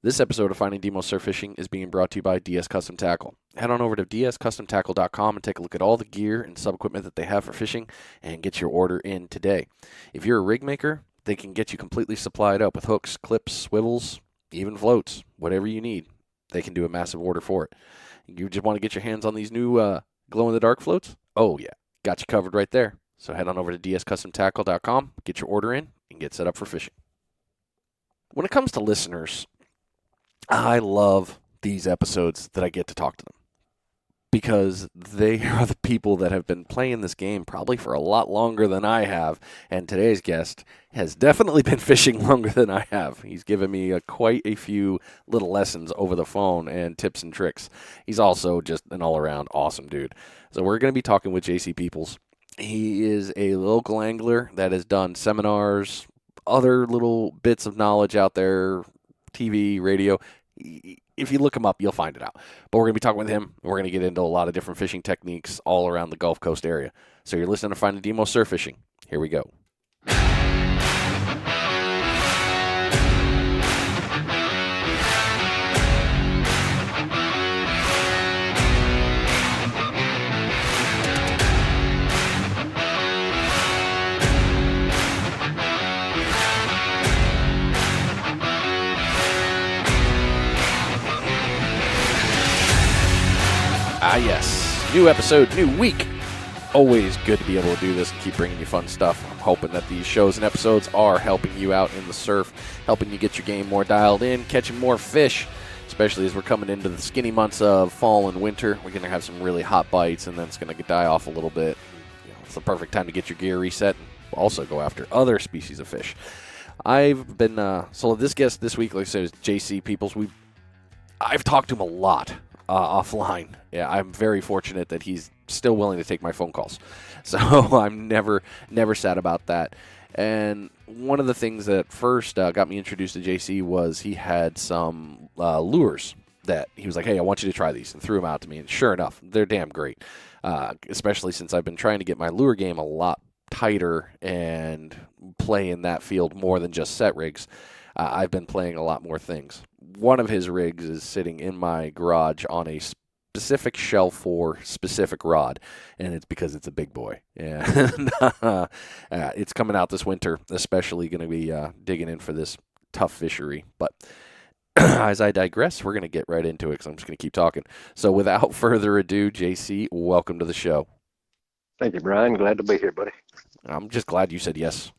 This episode of Finding Demo Surf Fishing is being brought to you by DS Custom Tackle. Head on over to dscustomtackle.com and take a look at all the gear and sub-equipment that they have for fishing and get your order in today. If you're a rig maker, they can get you completely supplied up with hooks, clips, swivels, even floats, whatever you need. They can do a massive order for it. You just want to get your hands on these new glow-in-the-dark floats? Oh, yeah. Got you covered right there. So head on over to dscustomtackle.com, get your order in, and get set up for fishing. When it comes to listeners, I love these episodes that I get to talk to them because they are the people that have been playing this game probably for a lot longer than I have. And today's guest has definitely been fishing longer than I have. He's given me quite a few little lessons over the phone and tips and tricks. He's also just an all-around awesome dude. So we're going to be talking with JC Peeples. He is a local angler that has done seminars, other little bits of knowledge out there, TV, radio. If you look him up, you'll find it out. But we're going to be talking with him, and we're going to get into a lot of different fishing techniques all around the Gulf Coast area. So you're listening to Finding Demo Surf Fishing. Here we go. Yes. New episode, new week. Always good to be able to do this and keep bringing you fun stuff. I'm hoping that these shows and episodes are helping you out in the surf, helping you get your game more dialed in, catching more fish, especially as we're coming into the skinny months of fall and winter. We're going to have some really hot bites, and then it's going to die off a little bit. It's the perfect time to get your gear reset and also go after other species of fish. I've been, so this guest this week, like I said, is JC Peeples. I've talked to him a lot. Offline. Yeah, I'm very fortunate that he's still willing to take my phone calls. So I'm never sad about that. And one of the things that first got me introduced to JC was he had some lures that he was like, hey, I want you to try these, and threw them out to me. And sure enough, they're damn great, especially since I've been trying to get my lure game a lot tighter and play in that field more than just set rigs. I've been playing a lot more things. One of his rigs is sitting in my garage on a specific shelf for specific rod, and it's because it's a big boy. And it's coming out this winter, especially going to be digging in for this tough fishery. But as I digress, we're going to get right into it because I'm just going to keep talking. So without further ado, JC, welcome to the show. Thank you, Brian. Glad to be here, buddy. I'm just glad you said yes.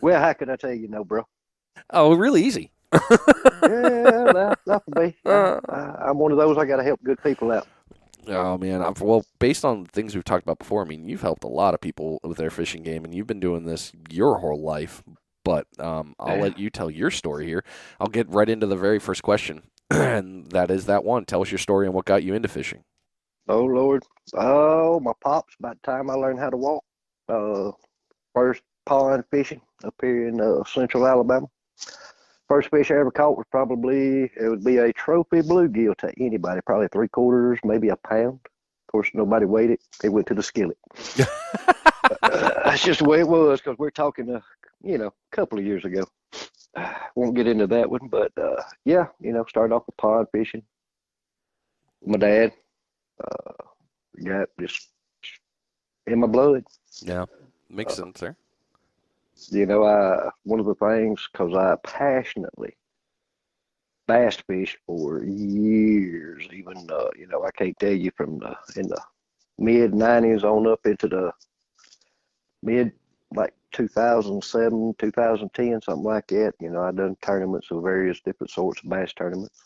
Well, how can I tell you no, bro? Oh, really easy. Yeah, that'll be. I'm one of those. I got to help good people out. Oh, man. Well, based on things we've talked about before, I mean, you've helped a lot of people with their fishing game, and you've been doing this your whole life. But I'll let you tell your story here. I'll get right into the very first question, and that is that one. Tell us your story and what got you into fishing. Oh, Lord. Oh, my pops, by the time I learned how to walk, first pond fishing up here in central Alabama. First fish I ever caught would be a trophy bluegill to anybody, probably 3/4, maybe a pound. Of course, nobody weighed it. It went to the skillet. That's just the way it was because we're talking, a couple of years ago. Won't get into that one, but yeah, started off with pond fishing. My dad got just in my blood. Yeah, makes sense there. One of the things, because I passionately bass fished for years, even, I can't tell you in the mid 90s on up into the mid, like 2007, 2010, something like that. I done tournaments of various different sorts of bass tournaments.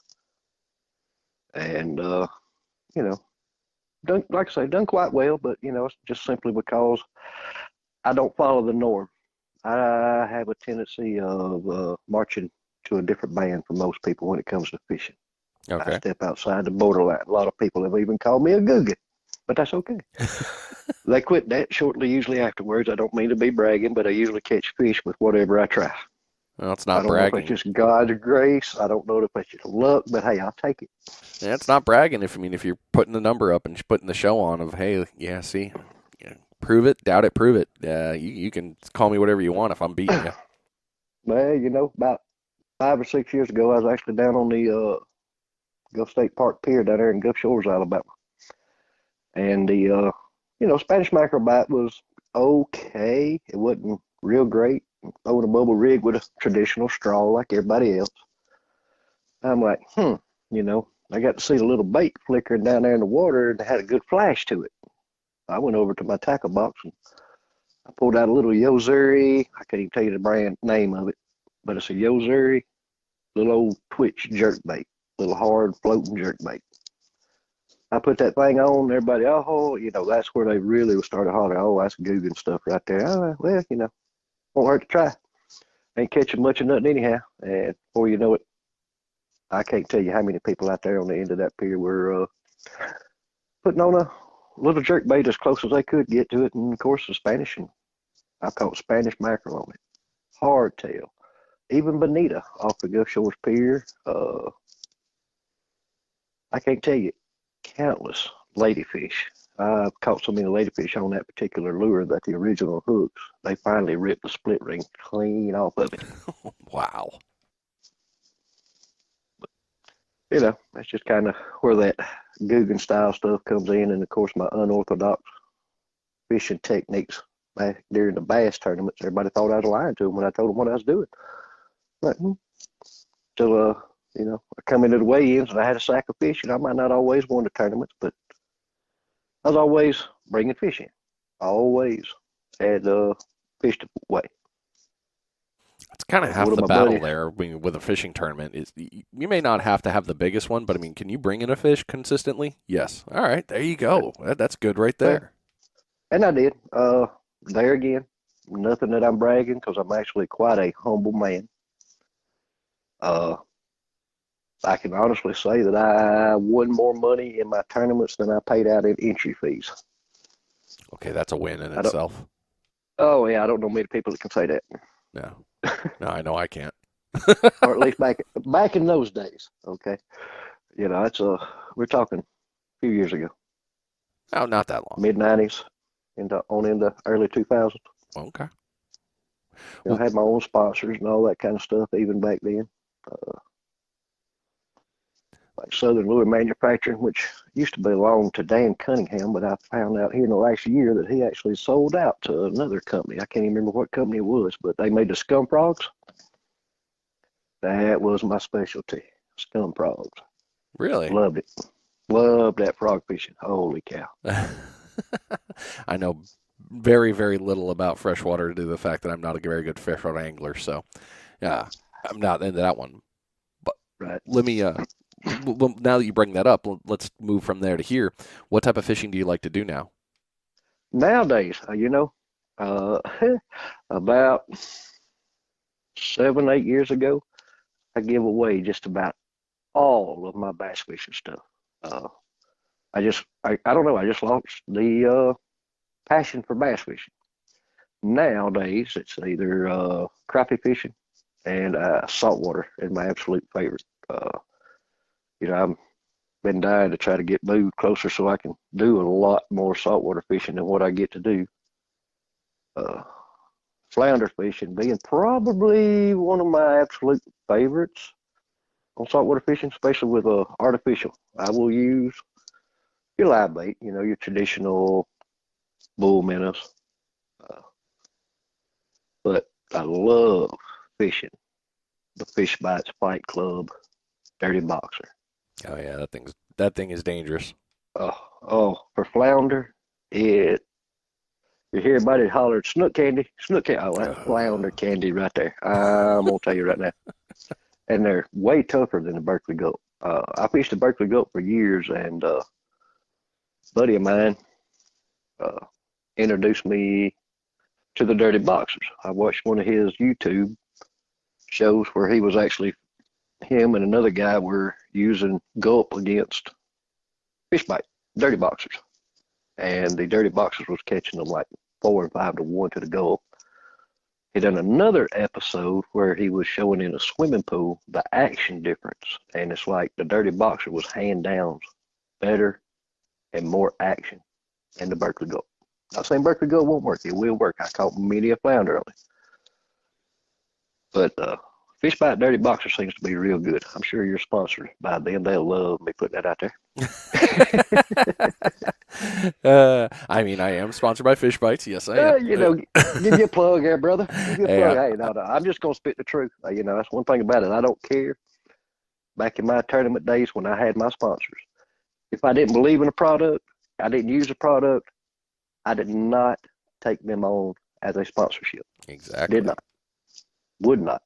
And, done quite well, but, it's just simply because I don't follow the norm. I have a tendency of marching to a different band from most people when it comes to fishing. Okay. I step outside the borderline. A lot of people have even called me a googie, but that's okay. They quit that shortly, usually afterwards. I don't mean to be bragging, but I usually catch fish with whatever I try. Well, it's not I don't bragging. know if it's just God's grace. I don't know if it's just luck, but hey, I'll take it. Yeah, it's not bragging if you're putting the number up and putting the show on of, hey, yeah, see, prove it, doubt it, prove it. You can call me whatever you want if I'm beating you. Well, about 5 or 6 years ago, I was actually down on the Gulf State Park Pier down there in Gulf Shores, Alabama. And the, Spanish mackerel bite was okay. It wasn't real great. Throwing a bubble rig with a traditional straw like everybody else. I'm like, I got to see the little bait flickering down there in the water and it had a good flash to it. I went over to my tackle box and I pulled out a little Yozuri. I can't even tell you the brand name of it, but it's a Yozuri, little old twitch jerk bait, little hard floating jerk bait. I put that thing on, everybody, that's where they really started hollering, oh, that's Guggen stuff right there. Oh, well, won't hurt to try. Ain't catching much of nothing anyhow. And before you know it, I can't tell you how many people out there on the end of that pier were putting on a little jerk bait as close as they could get to it. And of course, the Spanish, and I caught Spanish mackerel on it. Hardtail. Even bonita off the Gulf Shores Pier. I can't tell you, countless ladyfish. I've caught so many ladyfish on that particular lure that the original hooks, they finally ripped the split ring clean off of it. Wow. That's just kind of where that Guggen style stuff comes in. And of course, my unorthodox fishing techniques back during the bass tournaments. Everybody thought I was lying to them when I told them what I was doing. But till, I come into the weigh-ins and I had a sack of fish, and I might not always win the tournaments, but I was always bringing fish in. Always had fish to weigh. It's kind of half the battle there with a fishing tournament. Is you may not have to have the biggest one, but I mean, can you bring in a fish consistently? Yes. All right, there you go. That's good right there. And I did. There again, nothing that I'm bragging, because I'm actually quite a humble man. I can honestly say that I won more money in my tournaments than I paid out in entry fees. Okay, that's a win in itself. Oh yeah, I don't know many people that can say that. No, I know I can't. Or at least back in those days. Okay, it's we're talking a few years ago. Oh, not that long. Mid-90s into early 2000s. Okay. I had my own sponsors and all that kind of stuff even back then. Like Southern Lure Manufacturing, which used to belong to Dan Cunningham, but I found out here in the last year that he actually sold out to another company. I can't even remember what company it was, but they made the scum frogs. That was my specialty, scum frogs. Really? Loved it. Loved that frog fishing. Holy cow. I know very, very little about freshwater due to the fact that I'm not a very good freshwater angler, so yeah, I'm not into that one. But right. Let me well, now that you bring that up, let's move from there to here. What type of fishing do you like to do now? Nowadays, about 7, 8 years ago, I give away just about all of my bass fishing stuff. I don't know, I just lost the passion for bass fishing. Nowadays, it's either crappie fishing and saltwater is my absolute favorite. I've been dying to try to get moved closer so I can do a lot more saltwater fishing than what I get to do. Flounder fishing being probably one of my absolute favorites on saltwater fishing, especially with artificial. I will use your live bait, your traditional bull minnows. But I love fishing the Fish Bites Fight Club Dirty Boxer. Oh yeah, that thing is dangerous. For flounder, you hear everybody holler snook candy. Oh, that's flounder candy right there. I'm gonna tell you right now. And they're way tougher than the Berkeley Gulp. I fished the Berkeley Gulp for years, and a buddy of mine introduced me to the Dirty Boxers. I watched one of his YouTube shows where him and another guy were using gulp against fish bite, Dirty Boxers. And the Dirty Boxers was catching them like 4 and 5 to 1 to the gulp. He done another episode where he was showing in a swimming pool the action difference. And it's like the Dirty Boxer was hand downs better and more action than the Berkeley Gulp. Not saying Berkeley Gulp won't work. It will work. I caught many a flounder on it. But Fish Bite Dirty Boxer seems to be real good. I'm sure you're sponsored by them. They'll love me putting that out there. I mean, I am sponsored by Fish Bites. Yes, I am. Give you a plug there, brother. Give you a Hey, plug. Hey, no, I'm just going to spit the truth. That's one thing about it. I don't care. Back in my tournament days when I had my sponsors, if I didn't believe in a product, I didn't use the product, I did not take them on as a sponsorship. exactly. Did not. Would not.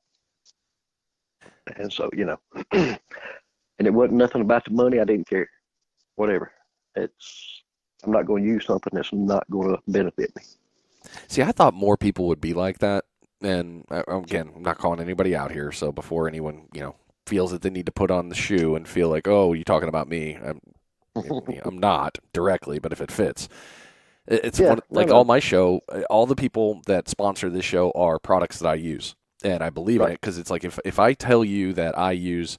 And so, and it wasn't nothing about the money. I didn't care. Whatever. I'm not going to use something that's not going to benefit me. See, I thought more people would be like that. And again, I'm not calling anybody out here. So before anyone, feels that they need to put on the shoe and feel like, oh, you're talking about me. I'm not directly, but if it fits. It's all my show, all the people that sponsor this show are products that I use. And I believe in it because it's like if I tell you that I use,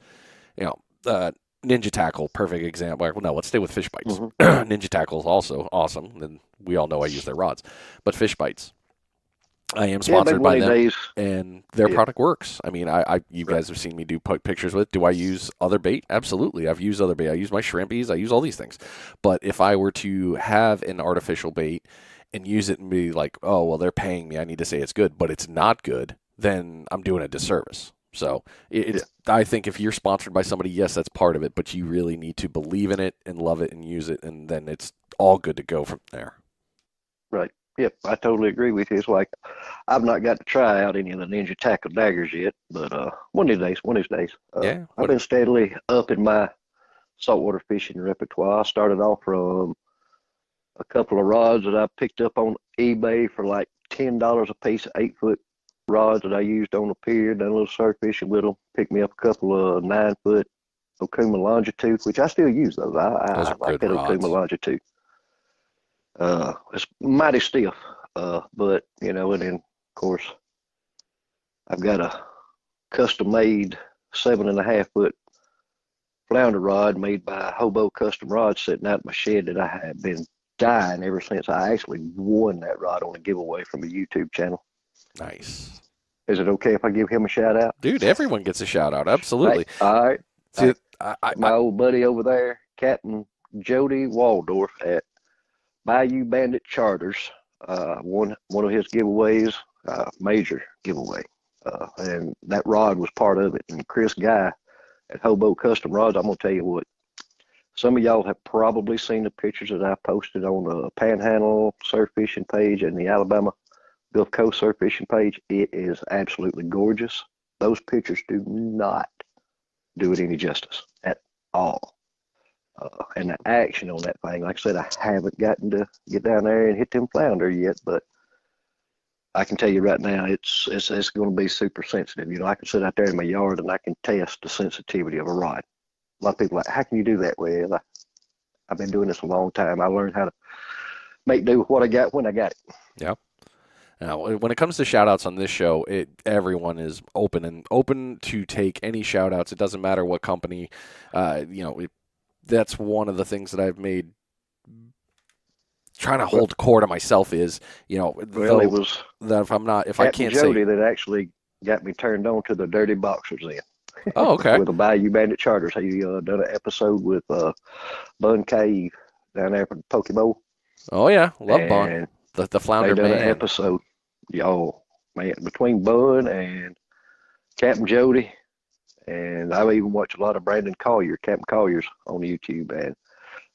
Ninja Tackle, perfect example. Well, no, let's stay with Fish Bites. Mm-hmm. Ninja Tackle is also awesome, and we all know I use their rods. But Fish Bites, I am sponsored by them, and their product works. I mean, you guys have seen me do pictures with. Do I use other bait? Absolutely. I've used other bait. I use my shrimpies. I use all these things. But if I were to have an artificial bait and use it and be like, oh, well, they're paying me, I need to say it's good, but it's not good, then I'm doing a disservice. So I think if you're sponsored by somebody, yes, that's part of it, but you really need to believe in it and love it and use it, and then it's all good to go from there. Right. Yep, I totally agree with you. It's like I've not got to try out any of the Ninja Tackle daggers yet, but one of these days. I've been steadily upping my saltwater fishing repertoire. I started off from a couple of rods that I picked up on eBay for like $10 a piece, 8-foot rods that I used on the pier, done a little surf fishing with them. Picked me up a couple of 9-foot Okuma longitude, which I still use those. I like that Okuma longitude. It's mighty stiff, but and then of course I've got a custom-made 7.5-foot flounder rod made by Hobo Custom Rods sitting out in my shed that I have been dying ever since I actually won that rod on a giveaway from a YouTube channel. Nice. Is it okay if I give him a shout out? Dude, everyone gets a shout out. Absolutely. Hey, all right. See, my old buddy over there, Captain Jody Waldorf at Bayou Bandit Charters, won one of his giveaways, major giveaway. And that rod was part of it. And Chris Guy at Hobo Custom Rods, I'm going to tell you what, some of y'all have probably seen the pictures that I posted on the Panhandle surf fishing page and the Alabama Gulf Coast surf fishing page. It is absolutely gorgeous. Those pictures do not do it any justice at all. And the action on that thing, like I said, I haven't gotten to get down there and hit them flounder yet, but I can tell you right now, it's going to be super sensitive. I can sit out there in my yard and I can test the sensitivity of a rod. A lot of people are like, how can you do that? Well, I've been doing this a long time. I learned how to make do with what I got when I got it. Yeah. Now, when it comes to shout-outs on this show, everyone is open to take any shout-outs. It doesn't matter what company. That's one of the things that I've made trying to hold core to myself is, it was that if I can't Jody say that actually got me turned on to the Dirty Boxers then. Oh, okay. With the Bayou Bandit Charters. He done an episode with Bun Cave down there from Pokeball. Oh, yeah. Love Bun. The flounder man. They done an episode. Oh, man. Between Bun and Captain Jody, and I've even watched a lot of Brandon Collier, Captain Collier's on YouTube, and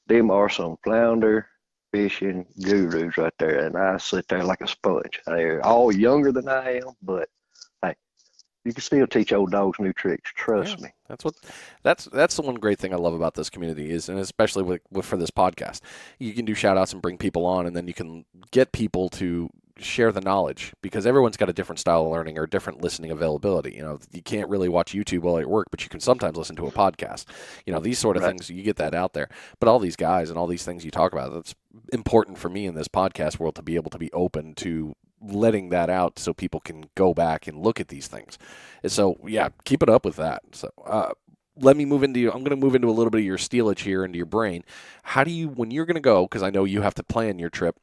them are some flounder fishing gurus right there, and I sit there like a sponge. They're all younger than I am, but hey, you can still teach old dogs new tricks. Trust me. That's the one great thing I love about this community is, and especially for this podcast, you can do shout outs and bring people on, and then you can get people to share the knowledge because everyone's got a different style of learning or different listening availability. You can't really watch YouTube while at work, but you can sometimes listen to a podcast. These sort of things, you get that out there. But all these guys and all these things you talk about, that's important for me in this podcast world to be able to be open to letting that out so people can go back and look at these things. And so, yeah, keep it up with that. So, let me move into I'm going to move into a little bit of your steelage here into your brain. How do you, when you're going to go, because I know you have to plan your trip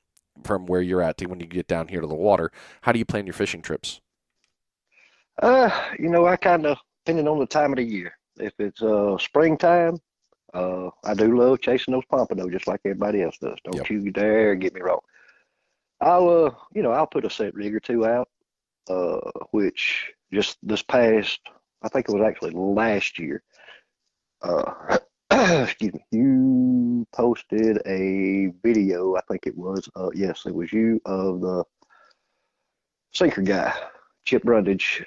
from where you're at to when you get down here to the water, how do you plan your fishing trips? I kind of, depending on the time of the year. If it's springtime, I do love chasing those pompano just like everybody else does. Yep. Don't you dare get me wrong. I'll put a set rig or two out, which just this past, I think it was actually last year. Uh, excuse me. You posted a video, I think it was. Yes, it was you of the sinker guy, Chip Brundage,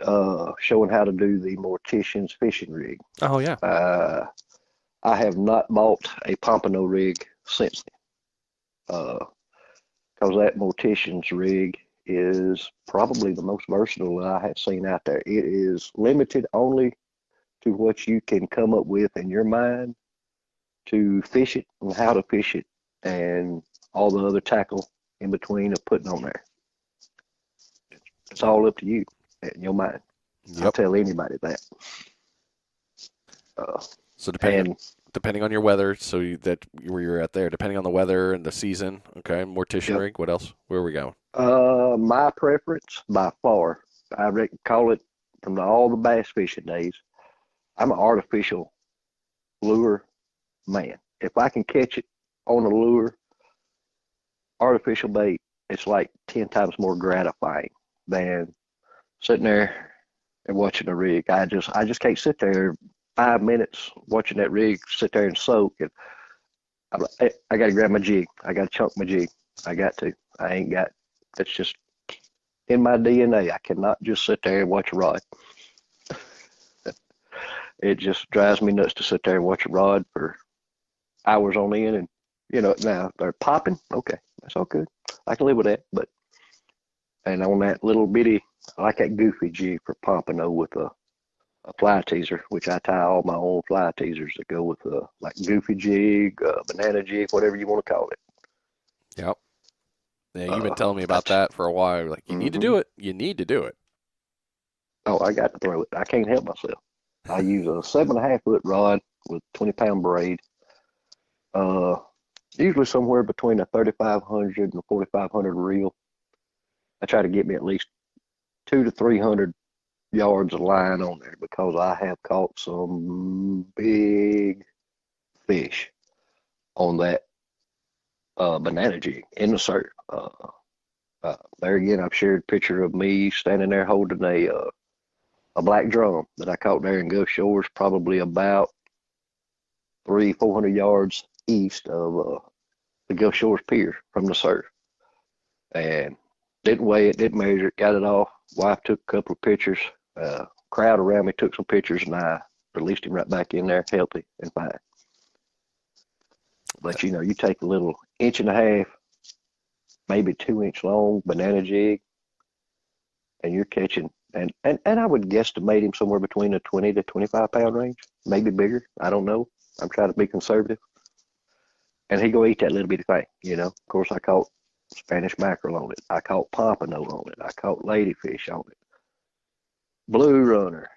showing how to do the Mortician's fishing rig. Oh yeah. Uh, I have not bought a pompano rig since then, because that Mortician's rig is probably the most versatile that I have seen out there. It is limited only to what you can come up with in your mind to fish it and how to fish it and all the other tackle in between of putting on there. It's all up to you in your mind. I'll Yep. tell anybody that. Uh, So and depending on your weather, where you're at there, depending on the weather and the season. Okay, mortician yep, rig. What else? Where are we going? my preference by far, call it from all the bass fishing days. I'm an artificial lure man. If I can catch it on a lure, artificial bait, it's like 10 times more gratifying than sitting there and watching a rig. I just can't sit there 5 minutes watching that rig sit there and soak. And I'm like, hey, I got to grab my jig. I got to chunk my jig. I got to. I ain't got. That's just in my DNA. I cannot just sit there and watch a rod. It just drives me nuts to sit there and watch a rod for hours on end. And now they're popping. Okay, that's all good. I can live with that. But and on that little bitty, I like that Goofy Jig for pompano with a fly teaser, which I tie all my own fly teasers that go with like Goofy Jig, banana jig, whatever you want to call it. Yep. Yeah, you've been Uh, telling me about that's that for a while. You're like, you need to hmm do it. You need to do it. Oh, I got to throw it. I can't help myself. I use a 7.5 foot rod with 20 pound braid. Uh, Usually somewhere between a 3,500 and 4,500 reel. I try to get me at least 200 to 300 yards of line on there because I have caught some big fish on that banana jig in the surf. There again, I've shared a picture of me standing there holding a black drum that I caught there in Gulf Shores, probably about 400 yards east of the Gulf Shores Pier from the surf. And didn't weigh it, didn't measure it, got it off. Wife took a couple of pictures. Crowd around me took some pictures, and I released him right back in there, healthy and fine. But you take a little 1.5 inch, maybe 2 inch long banana jig, and you're catching, and I would guesstimate him somewhere between a 20 to 25 pound range, maybe bigger. I don't know. I'm trying to be conservative. And he go eat that little bitty thing. Of course, I caught Spanish mackerel on it. I caught pompano on it. I caught ladyfish on it. Blue runner.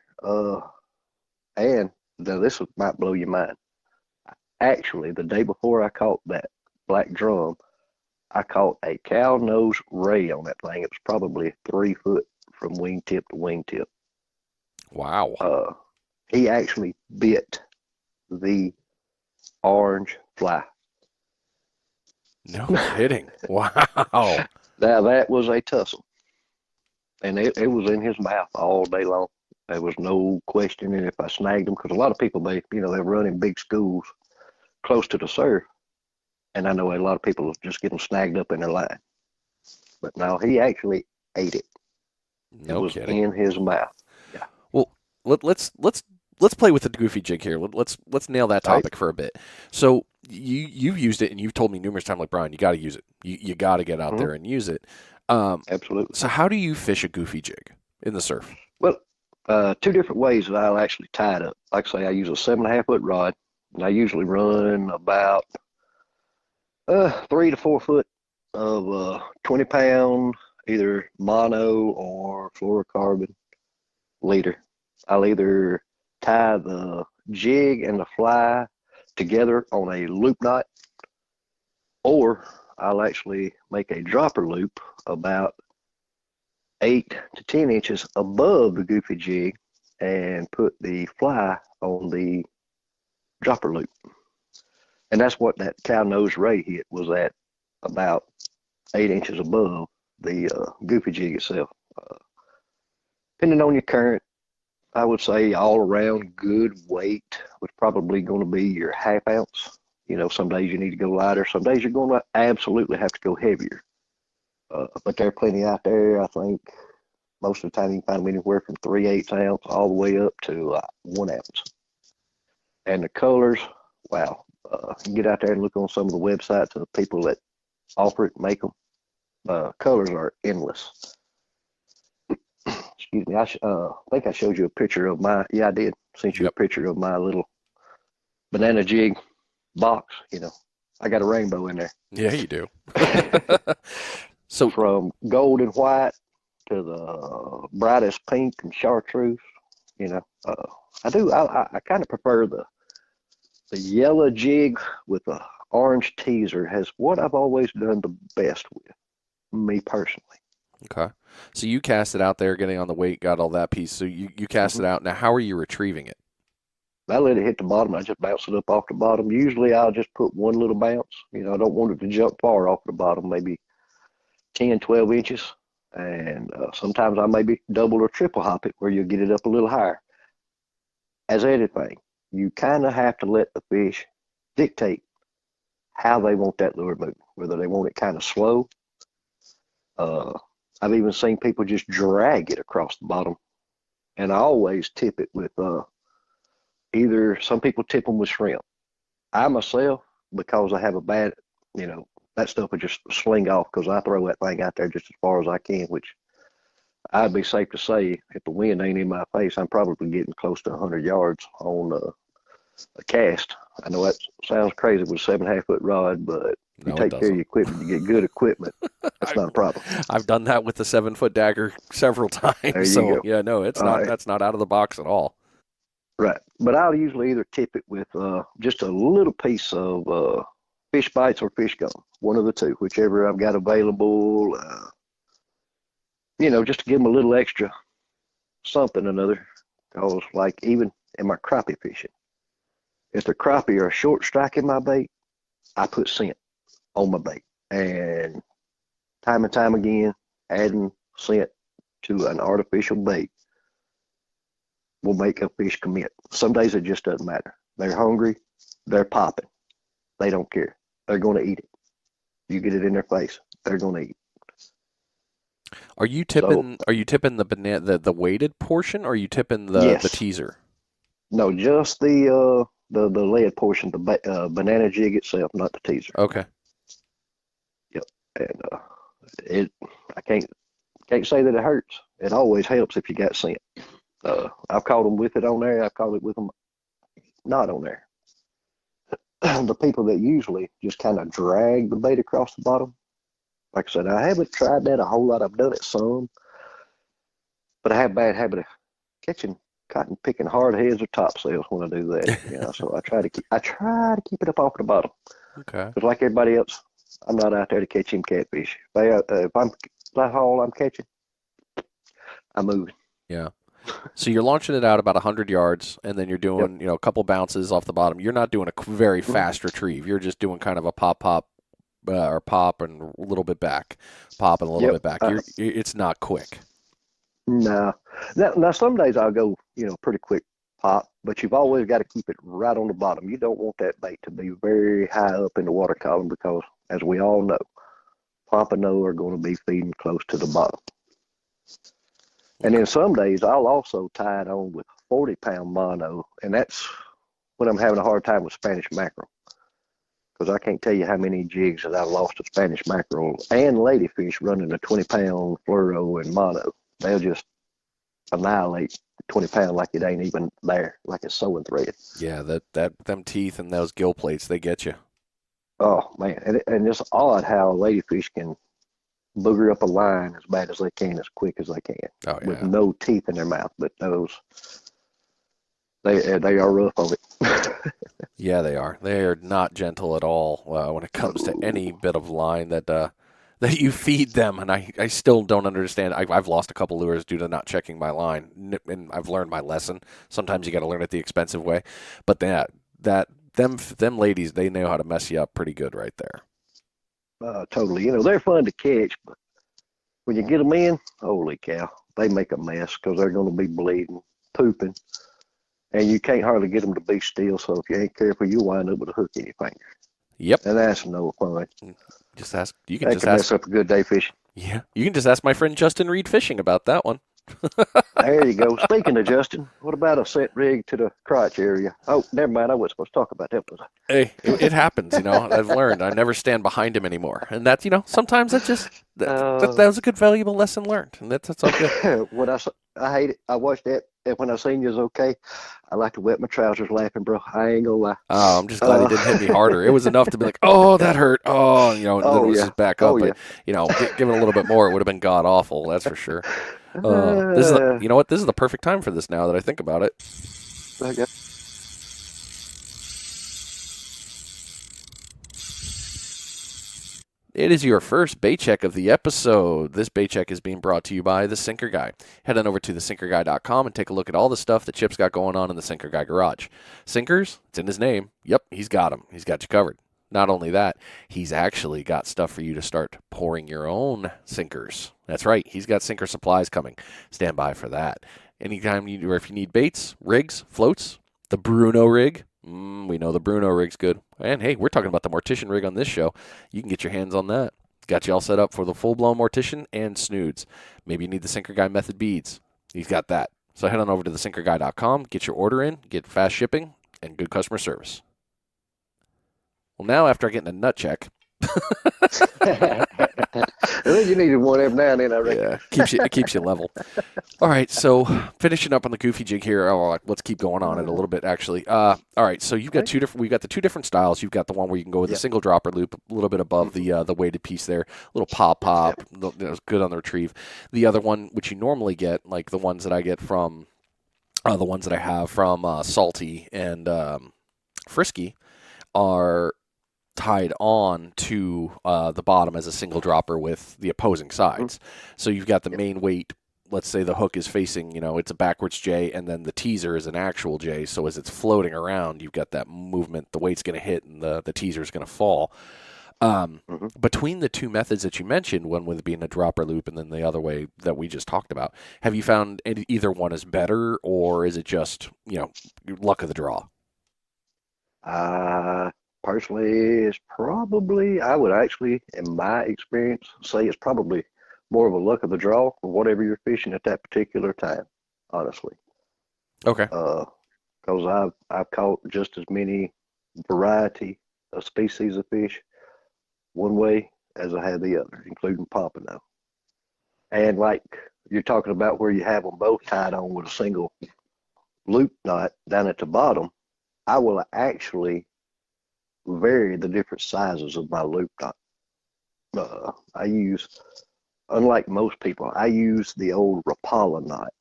And now this might blow your mind. Actually, the day before I caught that black drum, I caught a cow nose ray on that thing. It was probably 3 foot from wingtip to wingtip. Wow. He actually bit the orange fly. No kidding. Wow. Now that was a tussle, and it was in his mouth all day long. There was no questioning if I snagged him because a lot of people they run in big schools close to the surf, and I know a lot of people just get them snagged up in their line. But no, he actually ate it. It No was kidding. in his mouth. Yeah. Well, let's play with the goofy jig here. Let's nail that All right. topic for a bit. So you've used it and you've told me numerous times, like Brian, you got to use it. You got to get out Mm-hmm. there and use it. Um, Absolutely. so how do you fish a goofy jig in the surf? Well, two different ways that I'll actually tie it up. Like I say, I use a 7.5 foot rod, and I usually run about 3 to 4 foot of 20 pound, either mono or fluorocarbon leader. I'll either tie the jig and the fly together on a loop knot, or I'll actually make a dropper loop about 8 to 10 inches above the Goofy Jig and put the fly on the dropper loop. And that's what that cow nose ray hit, was at about 8 inches above the Goofy Jig itself. Depending on your current, I would say all around good weight was probably going to be your half ounce. Some days you need to go lighter. Some days you're going to absolutely have to go heavier. But there are plenty out there. I think most of the time you can find them anywhere from 3/8 ounce all the way up to 1 ounce. And the colors, wow. You can get out there and look on some of the websites of the people that offer it, make them. Colors are endless. Excuse me. I think I showed you a picture of my. Yeah, I did. Sent you a picture of my little banana jig box. I got a rainbow in there. Yeah, you do. So from gold and white to the brightest pink and chartreuse. I do. I kind of prefer the yellow jig with the orange teaser. Has what I've always done the best with, me personally. Okay. So you cast it out there, getting on the weight, got all that piece. So you cast it out. Now, how are you retrieving it? I let it hit the bottom. I just bounce it up off the bottom. Usually I'll just put one little bounce. I don't want it to jump far off the bottom, maybe 10, 12 inches. And sometimes I maybe double or triple hop it where you'll get it up a little higher. As anything, you kind of have to let the fish dictate how they want that lure moving, whether they want it kind of slow. I've even seen people just drag it across the bottom, and I always tip it with either, some people tip them with shrimp. I myself, because I have a bad, that stuff would just sling off because I throw that thing out there just as far as I can, which I'd be safe to say if the wind ain't in my face, I'm probably getting close to 100 yards on a cast. I know that sounds crazy with a 7.5 foot rod, but if you take care of your equipment, you get good equipment. That's not a problem. I've done that with the 7-foot dagger several times. There you go. Yeah, no, it's not. Right. That's not out of the box at all. Right, but I'll usually either tip it with just a little piece of fish bites or fish gum, one of the two, whichever I've got available. Just to give them a little extra something or another. Because like even in my crappie fishing, if the crappie are short striking my bait, I put scent on my bait. And time again, adding scent to an artificial bait will make a fish commit. Some days it just doesn't matter. They're hungry, they're popping. They don't care. They're going to eat it. You get it in their face, they're going to eat. Are you tipping? Are you tipping the banana, the weighted portion, or are you tipping the teaser? No, just the lead portion, the banana jig itself, not the teaser. Okay. Yep, and I can't say that it hurts. It always helps if you got scent. I've caught them with it on there. I've caught it with them not on there. The people that usually just kind of drag the bait across the bottom, like I said, I haven't tried that a whole lot. I've done it some, but I have a bad habit of catching cotton picking hard heads or topsails when I do that. So I try to keep it up off the bottom. Okay. Because like everybody else, I'm not out there to catch him catfish. If I'm that haul I'm catching, I'm moving. Yeah. So you're launching it out about 100 yards, and then you're doing a couple bounces off the bottom. You're not doing a very fast retrieve. You're just doing kind of a pop or pop and a little bit back, pop and a little bit back. It's not quick. No. Now some days I'll go pretty quick pop, but you've always got to keep it right on the bottom. You don't want that bait to be very high up in the water column because, as we all know, pompano are going to be feeding close to the bottom. And then some days I'll also tie it on with 40-pound mono, and that's when I'm having a hard time with Spanish mackerel. Because I can't tell you how many jigs that I've lost to Spanish mackerel and ladyfish running a 20-pound fluoro and mono. They'll just annihilate 20-pound like it ain't even there, like it's sewing thread. Yeah, them teeth and those gill plates, they get you. Oh, man. And it's odd how ladyfish can booger up a line as bad as they can, as quick as they can, with no teeth in their mouth. But those, they are rough on it. Yeah, they are. They are not gentle at all when it comes to any bit of line that that you feed them, and I still don't understand. I've lost a couple lures due to not checking my line, and I've learned my lesson. Sometimes you got to learn it the expensive way, but them ladies, they know how to mess you up pretty good right there. Totally. They're fun to catch, but when you get them in, holy cow, they make a mess because they're going to be bleeding, pooping, and you can't hardly get them to be still. So if you ain't careful, you wind up with a hook in your finger, Yep. and that's no fun. Just ask. You can That just can mess ask. up a good day fishing. Yeah, you can just ask my friend Justin Reed Fishing about that one. There you go. Speaking of Justin, what about a set rig to the crotch area? Oh, never mind. I wasn't supposed to talk about that, was Hey, it happens. I've learned. I never stand behind him anymore, and that sometimes that just that was a good valuable lesson learned, and that's all good. I? I hate it. I watched that, and when I seen you was okay, I like to wet my trousers laughing, bro. I ain't gonna lie. Oh, I'm just glad he didn't hit me harder. It was enough to be like, oh, that hurt. Oh, and then it Oh was yeah. just back Oh up. yeah. But given a little bit more, it would have been god awful. That's for sure. This is you know what? This is the perfect time for this now that I think about it. Okay. It is your first bait check of the episode. This bait check is being brought to you by The Sinker Guy. Head on over to thesinkerguy.com and take a look at all the stuff that Chip's got going on in the Sinker Guy garage. Sinkers, it's in his name. Yep, he's got them. He's got you covered. Not only that, he's actually got stuff for you to start pouring your own sinkers. That's right, he's got sinker supplies coming. Stand by for that. Anytime or if you need baits, rigs, floats, the Bruno rig. We know the Bruno rig's good. And hey, we're talking about the Mortician rig on this show. You can get your hands on that. Got you all set up for the full-blown Mortician and snoods. Maybe you need the Sinker Guy method beads. He's got that. So head on over to thesinkerguy.com, get your order in, get fast shipping, and good customer service. Well, now after getting a nut check, You needed one every now and then, I reckon. yeah, it keeps you level. All right, so finishing up on the Goofy Jig here. Oh, let's keep going on it a little bit, actually. All right, so you've got two different. We've got the two different styles. You've got the one where you can go with a single dropper loop, a little bit above the weighted piece there, little pop, good on the retrieve. The other one, which you normally get, like the ones that I get from, the ones that I have from Salty and Frisky, are tied on to the bottom as a single dropper with the opposing sides. So you've got the main weight. Let's say the hook is facing, it's a backwards J, and then the teaser is an actual J. So as it's floating around, you've got that movement. The weight's going to hit, and the teaser is going to fall. Between the two methods that you mentioned, one with being a dropper loop and then the other way that we just talked about, have you found either one is better, or is it just, luck of the draw? Personally, it's probably, I would actually, in my experience, say it's probably more of a luck of the draw for whatever you're fishing at that particular time, honestly. Okay. Because I've caught just as many variety of species of fish one way as I have the other, including pompano. And like you're talking about where you have them both tied on with a single loop knot down at the bottom, I will actually vary the different sizes of my loop knot. I use, unlike most people, I use the old Rapala knot.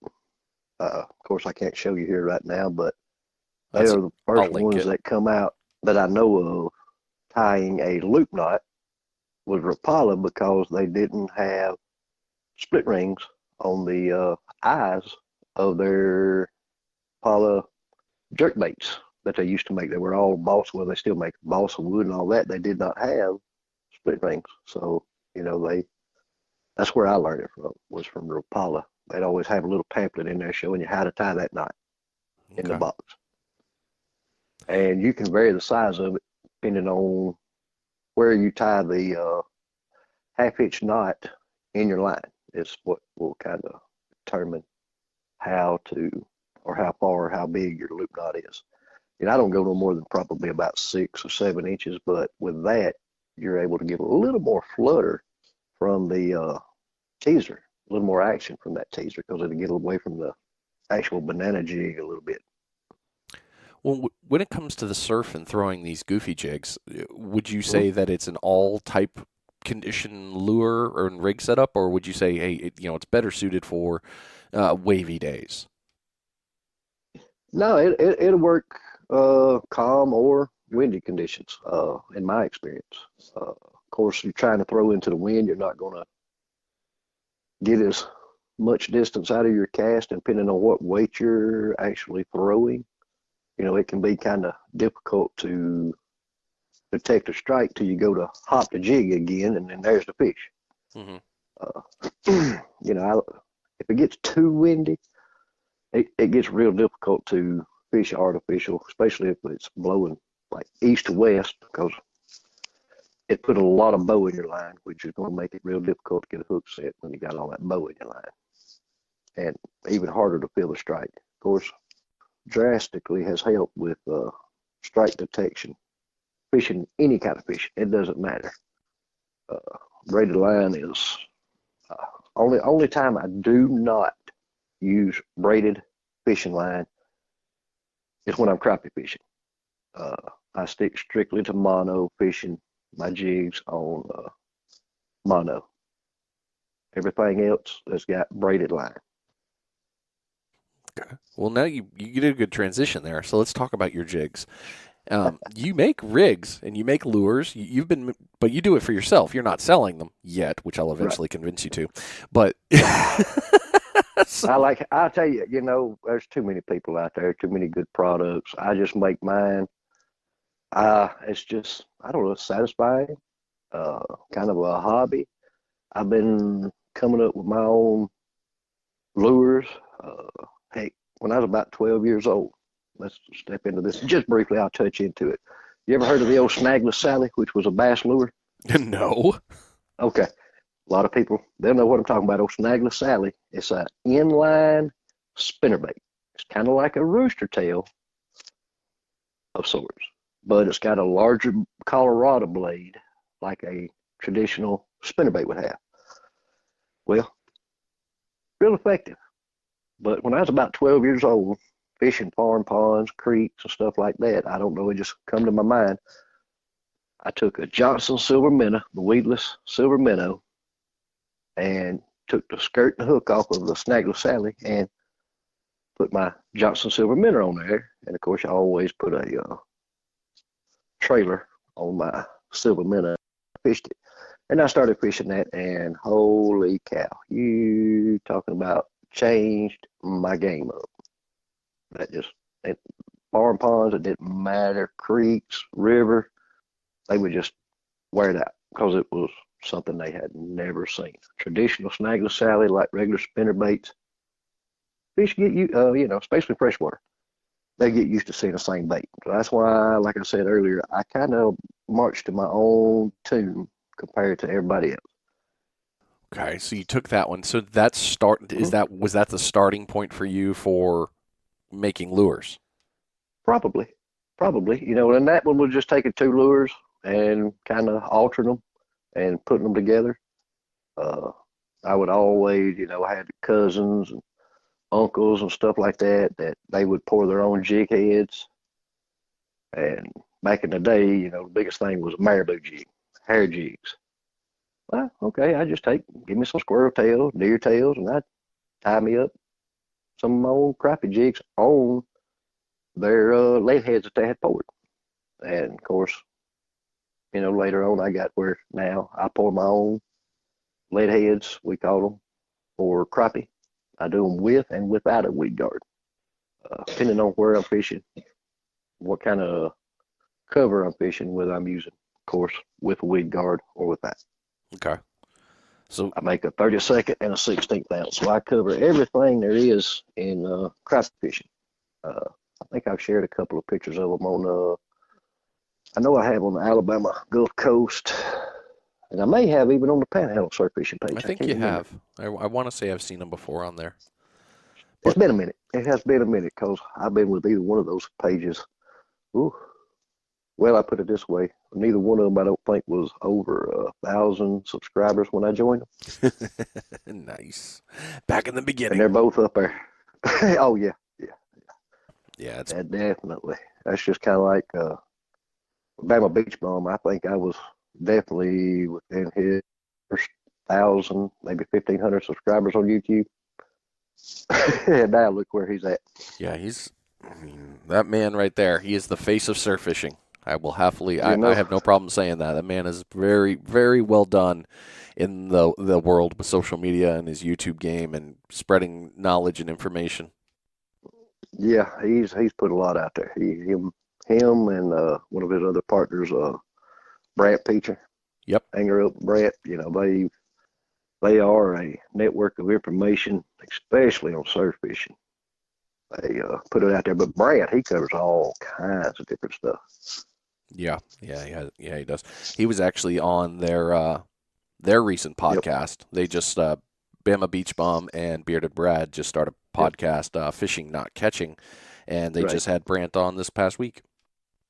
Of course, I can't show you here right now, but they are the first ones that come out that I know of tying a loop knot with Rapala, because they didn't have split rings on the eyes of their Rapala jerkbaits that they used to make. They were all balsa, well, they still make balsa wood and all that. They did not have split rings. So, that's where I learned it from, was from Rapala. They'd always have a little pamphlet in there showing you how to tie that knot in the box. And you can vary the size of it depending on where you tie the half-inch knot in your line. Is what will kind of determine how far or how big your loop knot is. I don't go no more than probably about 6 or 7 inches, but with that, you're able to get a little more flutter from the teaser, a little more action from that teaser, because it'll get away from the actual banana jig a little bit. Well, when it comes to the surf and throwing these Goofy jigs, would you say that it's an all type condition lure or rig setup, or would you say, hey, it's better suited for wavy days? No, it'll work calm or windy conditions, in my experience. Of course, you're trying to throw into the wind, you're not going to get as much distance out of your cast, depending on what weight you're actually throwing. It can be kind of difficult to detect a strike till you go to hop the jig again, and then there's the fish. Mm-hmm. If it gets too windy, it gets real difficult to fish artificial, especially if it's blowing like east to west, because it put a lot of bow in your line, which is going to make it real difficult to get a hook set when you got all that bow in your line, and even harder to feel the strike. Of course, drastically has helped with strike detection. Fishing any kind of fish, it doesn't matter. Braided line is only time I do not use braided fishing line is when I'm crappie fishing. I stick strictly to mono, fishing my jigs on mono. Everything else has got braided line. Okay. Well, now you did a good transition there. So let's talk about your jigs. You make rigs and you make lures. But you do it for yourself. You're not selling them yet, which I'll eventually convince you to. But I'll tell you, there's too many people out there, too many good products. I just make mine. It's just, I don't know, satisfying. Kind of a hobby. I've been coming up with my own lures. Heck, when I was about 12 years old, let's step into this just briefly. I'll touch into it. You ever heard of the old Snagless Sally, which was a bass lure? No. Okay. A lot of people, they'll know what I'm talking about. Old Snagless Sally. It's an inline spinnerbait. It's kind of like a rooster tail of sorts, but it's got a larger Colorado blade like a traditional spinnerbait would have. Well, real effective. But when I was about 12 years old, fishing farm ponds, creeks, and stuff like that, I don't know, it just come to my mind. I took a Johnson silver minnow, the weedless silver minnow, and took the skirt and the hook off of the Snagless Sally and put my Johnson silver minnow on there. And of course, I always put a trailer on my silver minnow. I fished it. And I started fishing that, and holy cow, you talking about changed my game up. Farm ponds, it didn't matter, creeks, river, they would just wear it out because it was something they had never seen. Traditional Snagless Sally, like regular spinner baits, fish get especially freshwater, they get used to seeing the same bait. So that's why, like I said earlier, I kind of march to my own tune compared to everybody else. Okay, so you took that one. So was that the starting point for you for making lures? Probably. And that one was just taking two lures and kind of altering them and putting them together. I would always, I had cousins and uncles and stuff like that they would pour their own jig heads. And back in the day, the biggest thing was a marabou jig, hair jigs. Well, okay, give me some squirrel tails, deer tails, and I'd tie me up some of my own crappie jigs on their lead heads that they had poured. And of course, later on I got where now I pour my own lead heads, we call them, for crappie. I do them with and without a weed guard, depending on where I'm fishing, what kind of cover I'm fishing, whether I'm using, of course, with a weed guard or without. Okay. So I make a 32nd and a 16th ounce. So I cover everything there is in crappie fishing. I think I've shared a couple of pictures of them on, I know I have on the Alabama Gulf Coast, and I may have even on the Panhandle Surf Fishing page. I think you have. I want to say I've seen them before on there. It's been a minute. It has been a minute because I've been with either one of those pages. Ooh. Well, I put it this way. Neither one of them, I don't think, was over 1,000 subscribers when I joined them. Nice. Back in the beginning. And they're both up there. Oh, yeah. Yeah, definitely. That's just kind of like Bama Beach Bum. I think I was definitely within his first 1,000, maybe 1,500 subscribers on YouTube. And now look where he's at. Yeah, that man right there, he is the face of surf fishing. I will happily. You I know, have no problem saying that. That man is very, very well done in the world with social media and his YouTube game and spreading knowledge and information. yeah, he's put a lot out there. Him and one of his other partners, Brant Peacher, Yep. Hanger Up Brant. They are a network of information, especially on surf fishing. They put it out there, but Brant, he covers all kinds of different stuff. Yeah. He does. He was actually on their recent Yep. podcast. They just Bama Beach Bum and Bearded Brad just started a Yep. podcast, Fishing Not Catching, and they Right. just had Brant on this past week.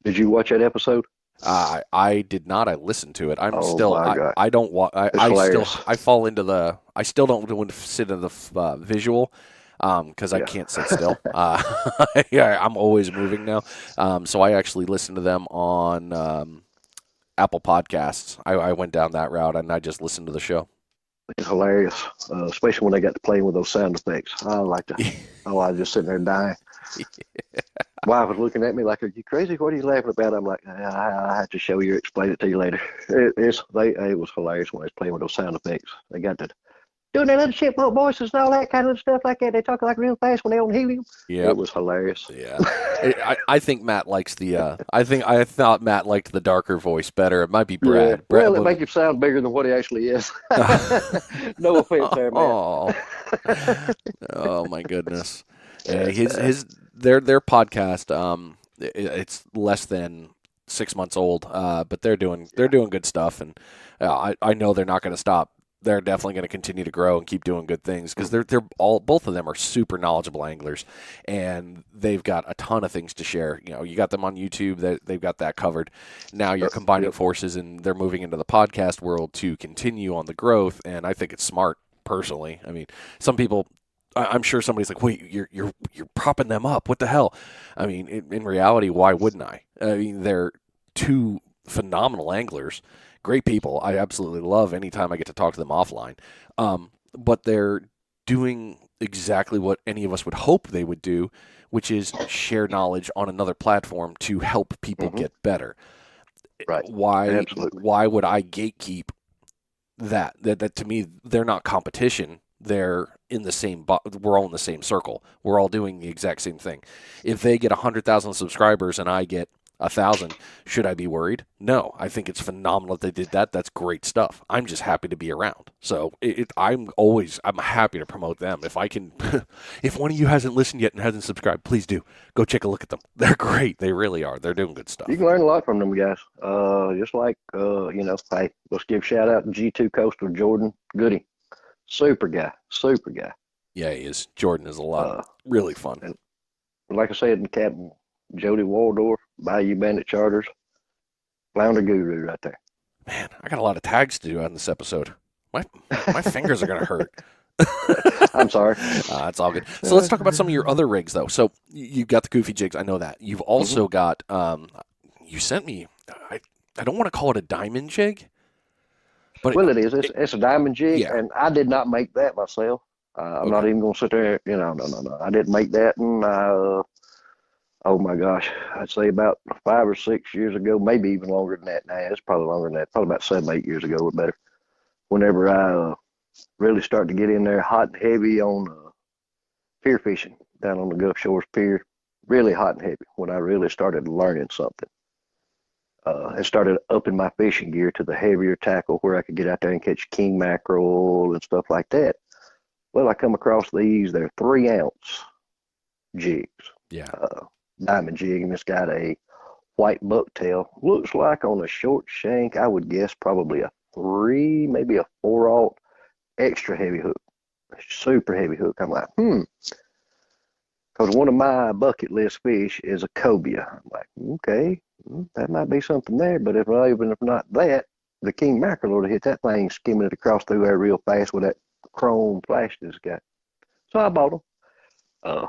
Did you watch that episode? I did not. I listened to it. I'm Oh still. my God, I don't. it's hilarious. I fall into the. I still don't want to sit in the visual, because I Yeah. can't sit still. Yeah, I'm always moving now. So I actually listen to them on Apple Podcasts. I went down that route and I just listened to the show. It's hilarious, especially when they got to playing with those sound effects. I like to. Oh, I was just sitting there dying. Wife was looking at me like, "Are you crazy? What are you laughing about?" I'm like, "I have to show you, explain it to you later." It was hilarious when they was playing with those sound effects. They got to doing their little shipboat voices and all that kind of stuff like that. They talk like real fast when they on helium. It Yep. was hilarious. Yeah. I think Matt likes the. I thought Matt liked the darker voice better. It might be Yeah. Brad. Well, it makes him sound bigger than what he actually is. No offense there, Matt. Oh. Oh my goodness. Yeah, their podcast, it's less than 6 months old, but they're doing good stuff, and I know they're not going to stop. They're definitely going to continue to grow and keep doing good things because they're all both of them are super knowledgeable anglers, and they've got a ton of things to share. You know, you got them on YouTube, they've got that covered. Now you're combining Yep. forces, and they're moving into the podcast world to continue on the growth, and I think it's smart. Personally, I mean, some people, I'm sure somebody's like, "Wait, you're propping them up? What the hell?" I mean, in reality, why wouldn't I? I mean, they're two phenomenal anglers, great people. I absolutely love anytime I get to talk to them offline. But they're doing exactly what any of us would hope they would do, which is share knowledge on another platform to help people Hmm. get better. Right. Why Absolutely. why would I gatekeep that to me they're not competition, they're in the same we're all in the same circle, we're all doing the exact same thing. If they get 100,000 subscribers and I get 1,000, should I be worried? No, I think it's phenomenal that they did that. That's great stuff. I'm just happy to be around. So I'm happy to promote them if I can. If one of you hasn't listened yet and hasn't subscribed, please do go check a look at them. They're great. They really are. They're doing good You stuff. can learn a lot from them guys. Just like hey, let's give a shout out to G2 Coastal Jordan Goody. Super guy. Super guy. Yeah, he is. Jordan is a lot Uh, really fun. and like I said, Captain Jody Waldorf, Bayou Bandit Charters, Flounder Guru right there. Man, I got a lot of tags to do on this episode. My fingers are gonna hurt. I'm sorry. It's all good. So let's talk about some of your other rigs, though. So you've got the Goofy Jigs. I know that. You've Hmm. also got. You sent me. I don't want to call it a diamond jig, but Well, it is. It's a diamond jig, yeah. and I did not make that myself. I'm Okay. not even going to sit there. No. I didn't make that, and oh my gosh, I'd say about 5 or 6 years ago, maybe even longer than that. Now it's probably longer than that. Probably about 7, 8 years ago or better. Whenever I really started to get in there hot and heavy on pier fishing down on the Gulf Shores Pier, really hot and heavy. When I really started learning something, and started upping my fishing gear to the heavier tackle where I could get out there and catch king mackerel and stuff like that. Well, I come across these. They're 3 ounce jigs, Yeah. diamond jig, and it's got a white bucktail. Looks like on a short shank, I would guess probably a 3, maybe a 4 aught extra heavy hook, super heavy hook. I'm like, because one of my bucket list fish is a cobia. I'm like, okay, that might be something there. But if not that, the king mackerel would have hit that thing skimming it across through there real fast with that chrome flash it's got. So I bought them. Uh,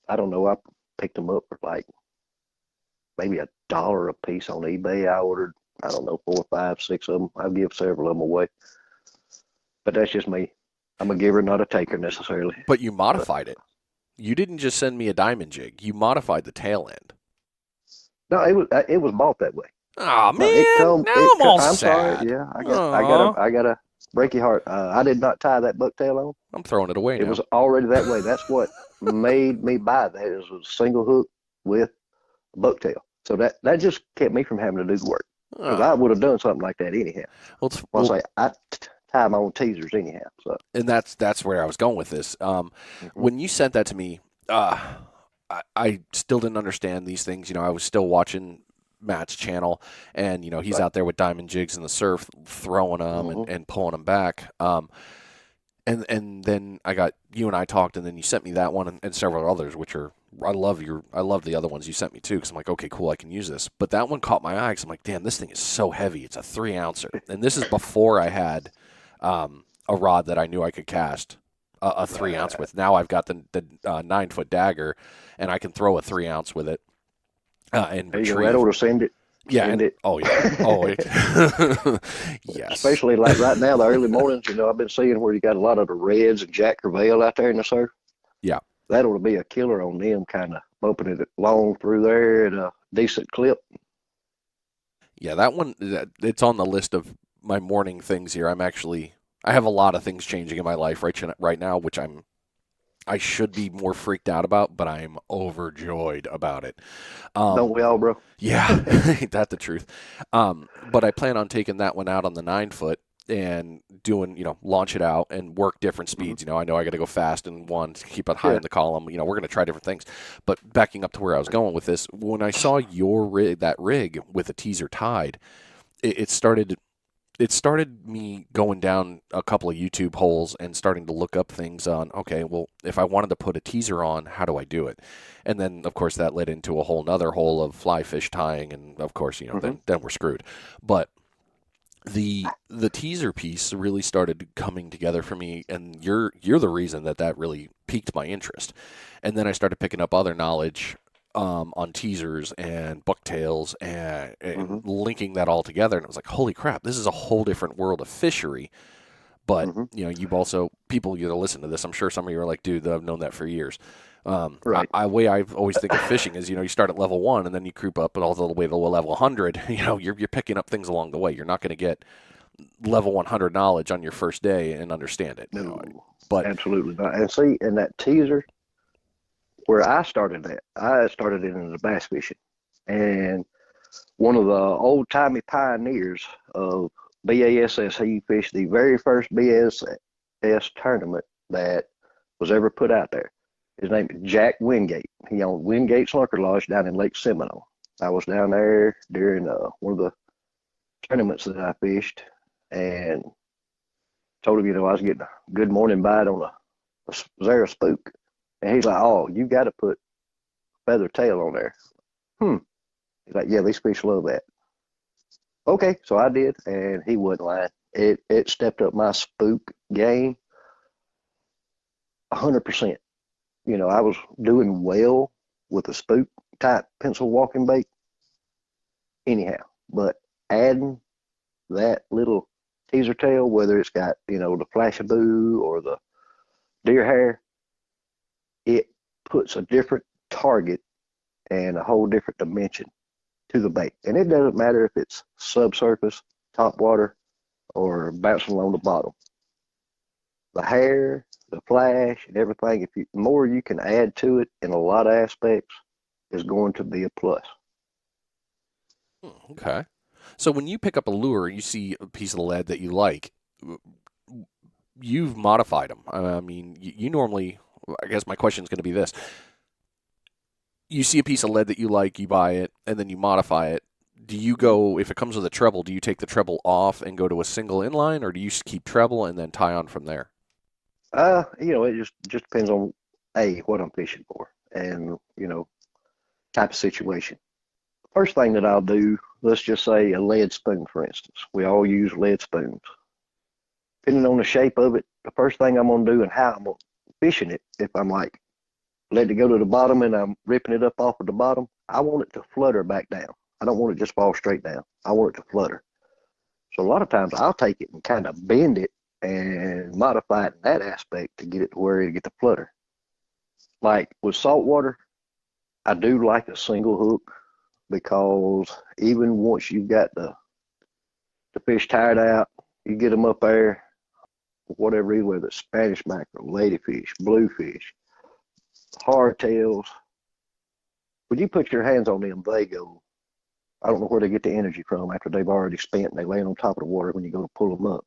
I don't know. I picked them up for like maybe $1 a piece on eBay. I ordered, I don't know, 4, 5, 6 of them. I'll give several of them away. But that's just me. I'm a giver, not a taker necessarily. But you But modified it. You didn't just send me a diamond jig. You modified the tail end. No, it was bought that way. Oh No, it man, come now it. I'm all I'm sorry. sad. Yeah, Oh, I gotta break your heart. I did not tie that bucktail on. I'm throwing it away It was now. already that way. That's what made me buy that. It was a single hook with a bucktail. So that just kept me from having to do the work because I Oh, would have done something like that anyhow. well, Well, I say tie my own teasers anyhow. So and that's where I was going with this. hmm When you sent that to me, I still didn't understand these things. I was still watching Matt's channel, and he's right. out there with diamond jigs in the surf, throwing them and, hmm and pulling them back. And then I got you and I talked, and then you sent me that one and several others, which are I love the other ones you sent me too, because I'm like, okay, cool, I can use this. But that one caught my eye because I'm like, damn, this thing is so heavy. It's a 3 ouncer, and this is before I had a rod that I knew I could cast a 3 ounce Right. with. Now I've got the 9 foot dagger, and I can throw a 3 ounce with it and There you go. That retrieve. ought to send it. Yeah, Send and it. oh yeah, oh it, yes, Especially like right now, the early mornings. I've been seeing where you got a lot of the reds and Jack Crevalle out there in the surf. yeah. That ought to be a killer on them, kind of bumping it along through there at a decent clip. Yeah, that one, it's on the list of my morning things here. I have a lot of things changing in my life right now, which I should be more freaked out about, but I'm overjoyed about it. Don't Um, we all, bro? yeah, ain't that the truth? But I plan on taking that one out on the 9 foot and doing, launch it out and work different hmm speeds. I know I got to go fast in one to keep it high Yeah. in the column. We're going to try different things. But backing up to where I was going with this, when I saw your rig, that rig with a teaser tied, it started me going down a couple of YouTube holes and starting to look up things on, okay, well, if I wanted to put a teaser on, how do I do it? And then, of course, that led into a whole nother hole of fly fish tying, and of course, hmm then we're screwed. But the teaser piece really started coming together for me, and you're the reason that really piqued my interest. And then I started picking up other knowledge on teasers and bucktails and hmm linking that all together, and it was like, holy crap, this is a whole different world of fishery. But hmm you've also people that listen to this. I'm sure some of you are like, dude, I've known that for years. Right. Way I always think of fishing is, you start at level 1 and then you creep up all the way to level 100. You're picking up things along the way. You're not going to get level 100 knowledge on your first day and understand it. No, But absolutely not. And see, and that teaser, where I started it in the bass fishing. And one of the old timey pioneers of BASS, he fished the very first BASS tournament that was ever put out there. His name is Jack Wingate. He owned Wingate Slunker Lodge down in Lake Seminole. I was down there during one of the tournaments that I fished and told him, I was getting a good morning bite on a Zara spook. And he's like, oh, you got to put feather tail on there. Hmm. He's like, yeah, these fish love that. Okay, so I did, and he wasn't lying. It stepped up my spook game 100%. I was doing well with a spook type pencil walking bait anyhow, but adding that little teaser tail, whether it's got the flashaboo or the deer hair, it puts a different target and a whole different dimension to the bait. And it doesn't matter if it's subsurface, top water, or bouncing along the bottom. The hair, the flash, and everything, the more you can add to it in a lot of aspects, is going to be a plus. okay. So when you pick up a lure, you see a piece of lead that you like, you've modified them. I mean, you normally, I guess my question is going to be this. You see a piece of lead that you like, you buy it, and then you modify it. Do you go, if it comes with a treble, do you take the treble off and go to a single inline, or do you keep treble and then tie on from there? It just depends on what I'm fishing for and type of situation. First thing that I'll do, let's just say a lead spoon, for instance. We all use lead spoons. Depending on the shape of it, the first thing I'm gonna do and how I'm gonna fishing it, if I'm like letting it go to the bottom and I'm ripping it up off of the bottom, I want it to flutter back down. I don't want it just fall straight down. I want it to flutter. So a lot of times I'll take it and kind of bend it and modify it in that aspect to get it to where it get to flutter. Like with saltwater, I do like a single hook because even once you've got the fish tired out, you get them up there, whatever, whether it's Spanish mackerel, ladyfish, bluefish, hardtails. When you put your hands on them, they go. I don't know where they get the energy from after they've already spent and they land on top of the water when you go to pull them up.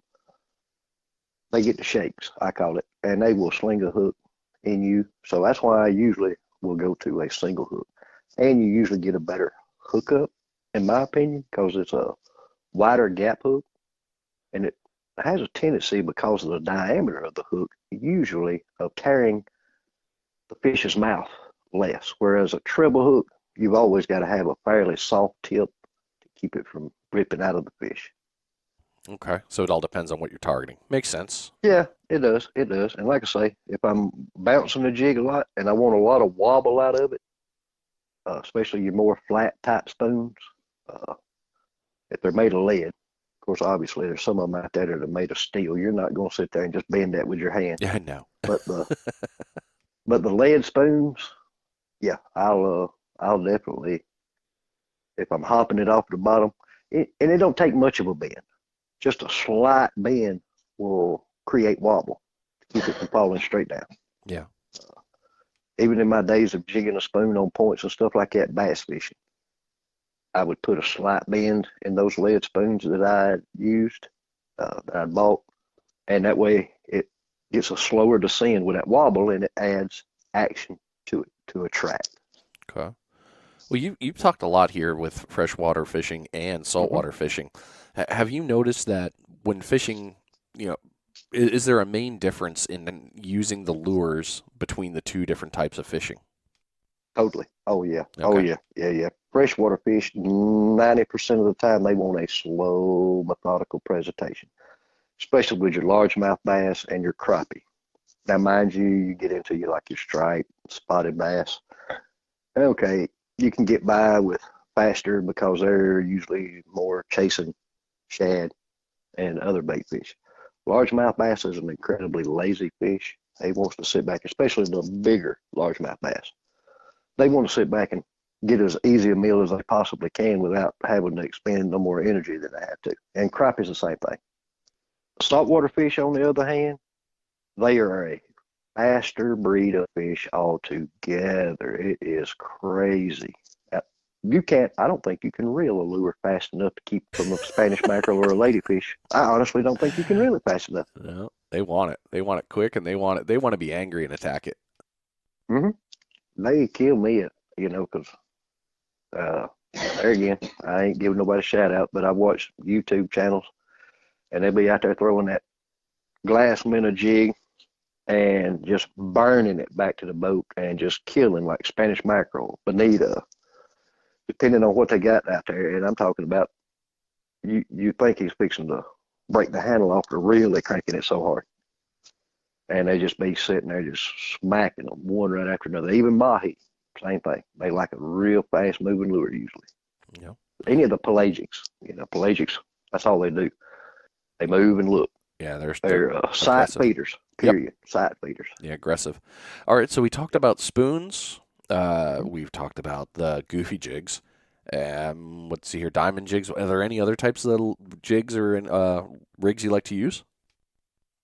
They get the shakes, I call it, and they will sling a hook in you. So that's why I usually will go to a single hook. And you usually get a better hookup, in my opinion, because it's a wider gap hook. And it has a tendency, because of the diameter of the hook, usually of tearing the fish's mouth less. Whereas a treble hook, you've always got to have a fairly soft tip to keep it from ripping out of the fish. Okay, so it all depends on what you're targeting. Makes sense. Yeah, it does. It does. And like I say, if I'm bouncing the jig a lot and I want a lot of wobble out of it, especially your more flat type spoons, if they're made of lead, of course, obviously there's some of them out there that are made of steel. You're not going to sit there and just bend that with your hand. Yeah, no. But the lead spoons, yeah, I'll definitely, if I'm hopping it off the bottom, and it don't take much of a bend. Just a slight bend will create wobble to keep it from falling straight down. Yeah. Even in my days of jigging a spoon on points and stuff like that, bass fishing, I would put a slight bend in those lead spoons that I used, that I bought, and that way it gets a slower descend with that wobble, and it adds action to it to attract. Okay. Well, you've talked a lot here with freshwater fishing and saltwater fishing. Have you noticed that when fishing, is there a main difference in using the lures between the two different types of fishing? Totally. Oh yeah. Okay. Oh yeah. Yeah. Freshwater fish, 90% of the time they want a slow, methodical presentation, especially with your largemouth bass and your crappie. Now, mind you, you get into your striped, spotted bass. Okay, you can get by with faster because they're usually more chasing shad and other bait fish. Largemouth bass is an incredibly lazy fish. He wants to sit back, especially the bigger largemouth bass. They want to sit back and get as easy a meal as they possibly can without having to expend no more energy than they have to. And crappie is the same thing. Saltwater fish, on the other hand, they are a faster breed of fish altogether. It is crazy. I don't think you can reel a lure fast enough to keep from a Spanish mackerel or a ladyfish. I honestly don't think you can reel it fast enough. No, they want it. They want it quick, and they want to be angry and attack it. They kill me, because there again, I ain't giving nobody a shout out, but I watch YouTube channels, and they'll be out there throwing that glass minnow jig and just burning it back to the boat and just killing like Spanish mackerel, bonita, depending on what they got out there. And I'm talking about, you think he's fixing to break the handle off the reel, they're cranking it so hard. And they just be sitting there just smacking them one right after another. Even mahi, same thing. They like a real fast moving lure usually. Yeah. Any of the pelagics, that's all they do. They move and look. Yeah, they're sight feeders, period. Yep. Sight feeders. Yeah, aggressive. All right, so we talked about spoons. We've talked about the goofy jigs. Let's see here, diamond jigs. Are there any other types of jigs or rigs you like to use?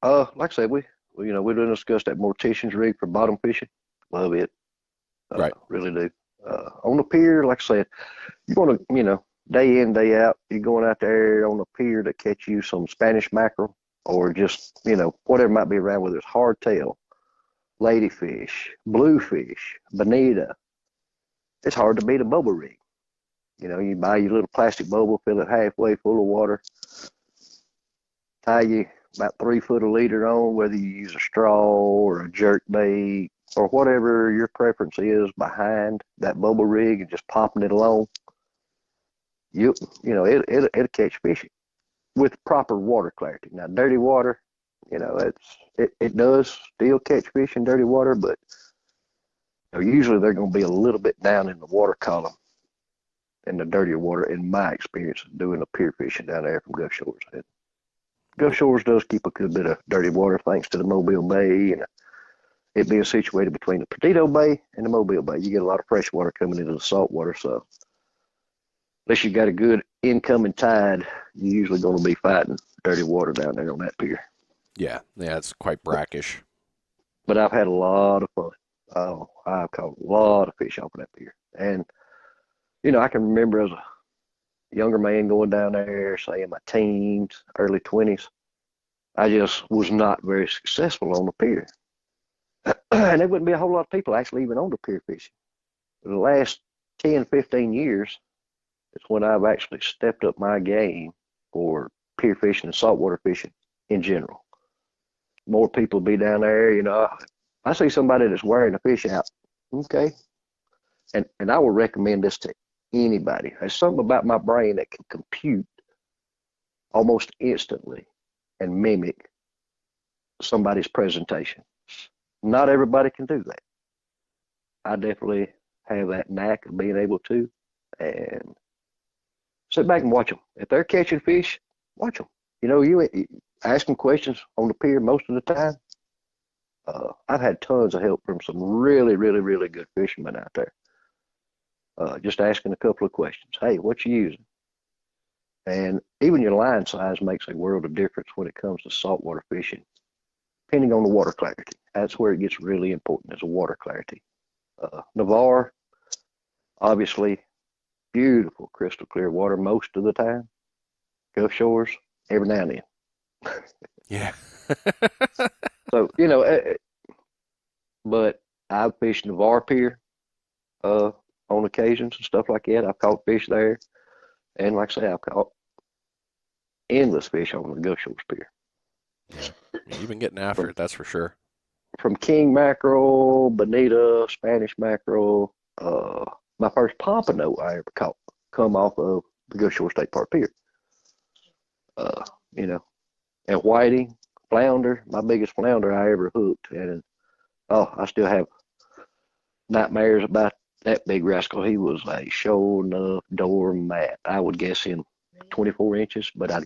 Like I said, we didn't discuss that mortician's rig for bottom fishing. Love it. Right. Really do. On the pier, like I said, you want to, day in, day out, you're going out there on the pier to catch you some Spanish mackerel or just, whatever might be around, whether it's hardtail, ladyfish, bluefish, bonita. It's hard to beat a bubble rig. You buy your little plastic bubble, fill it halfway full of water, tie you about 3 foot a leader on, whether you use a straw or a jerk bait or whatever your preference is behind that bubble rig, and just popping it along. It'll catch fish with proper water clarity. Now, dirty water, it does still catch fish in dirty water, but usually they're going to be a little bit down in the water column in the dirtier water, in my experience doing the pier fishing down there from Gulf Shores. Gulf Shores does keep a good bit of dirty water thanks to the Mobile Bay and it being situated between the Perdido Bay and the Mobile Bay. You get a lot of fresh water coming into the salt water, so unless you got a good incoming tide, you're usually going to be fighting dirty water down there on that pier. Yeah, it's quite brackish. But I've had a lot of fun. Oh, I've caught a lot of fish off of that pier. And, I can remember as a younger man going down there, say in my teens, early 20s, I just was not very successful on the pier. And there wouldn't be a whole lot of people actually even on the pier fishing. For the last 10, 15 years, it's when I've actually stepped up my game for pier fishing and saltwater fishing in general. More people be down there, I see somebody that's wearing a fish out. Okay. And I would recommend this to anybody. There's something about my brain that can compute almost instantly and mimic somebody's presentation. Not everybody can do that. I definitely have that knack of being able to. And sit back and watch them. If they're catching fish, watch them. You ask them questions on the pier most of the time. I've had tons of help from some really, really, really good fishermen out there. Just asking a couple of questions. Hey, what you using? And even your line size makes a world of difference when it comes to saltwater fishing, depending on the water clarity. That's where it gets really important, is the water clarity. Navarre, obviously, beautiful crystal clear water most of the time. Gulf shores, every now and then. Yeah. So, but I've fished Navarre Pier on occasions and stuff like that. I've caught fish there. And like I say, I've caught endless fish on the Gulf Shores Pier. Yeah. You've been getting after it, that's for sure. From king mackerel, bonita, Spanish mackerel, my first pompano I ever caught come off of the Gulf Shores State Park Pier. And whiting, flounder, my biggest flounder I ever hooked. And I still have nightmares about that big rascal. He was a sure enough doormat. I would guess him 24 inches, but I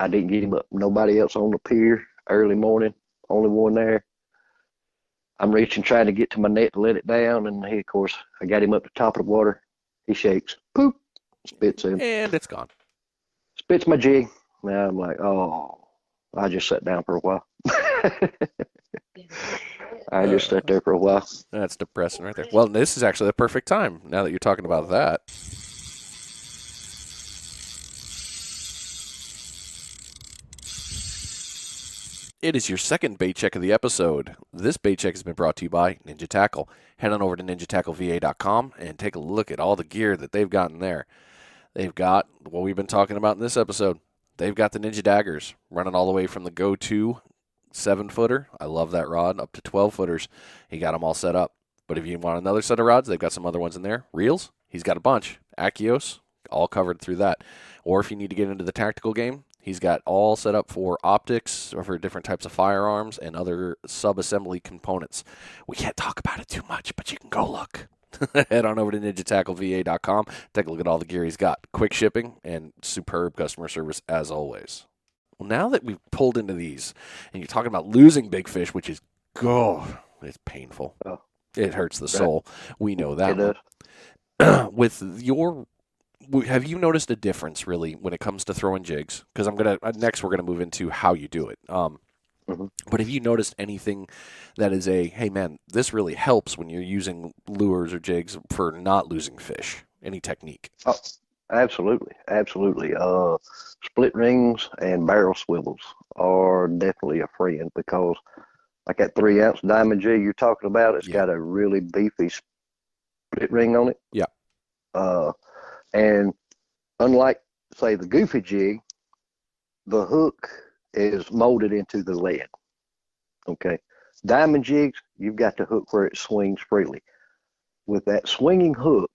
didn't get him up. Nobody else on the pier early morning, only one there. I'm reaching, trying to get to my net to let it down, and he, of course, I got him up to the top of the water. He shakes, poop, spits him. And it's gone. Spits my jig. Now I'm like, oh, I just sat down for a while. I just sat there for a while. That's depressing right there. Well, this is actually the perfect time, now that you're talking about that. It is your second bait check of the episode. This bait check has been brought to you by Ninja Tackle. Head on over to ninjatackleva.com and take a look at all the gear that they've got in there. They've got what we've been talking about in this episode. They've got the Ninja Daggers running all the way from the go-to 7-footer. I love that rod, up to 12-footers. He got them all set up. But if you want another set of rods, they've got some other ones in there. Reels, he's got a bunch. Achios, all covered through that. Or if you need to get into the tactical game, he's got all set up for optics, or for different types of firearms and other sub-assembly components. We can't talk about it too much, but you can go look. Head on over to ninjatackleva.com. Take a look at all the gear he's got. Quick shipping and superb customer service as always. Well, now that we've pulled into these, and you're talking about losing big fish, which is, it's painful. Oh, it hurts the soul. We know that. It With have you noticed a difference really when it comes to throwing jigs? Because next we're gonna move into how you do it. But have you noticed anything that is hey man, this really helps when you're using lures or jigs for not losing fish? Any technique? Oh, absolutely. Split rings and barrel swivels are definitely a friend, because like that 3-ounce diamond jig you're talking about, it's got a really beefy split ring on it. Yeah. And unlike, say, the Goofy Jig, the hook is molded into the lead. Okay. Diamond jigs, you've got the hook where it swings freely. With that swinging hook,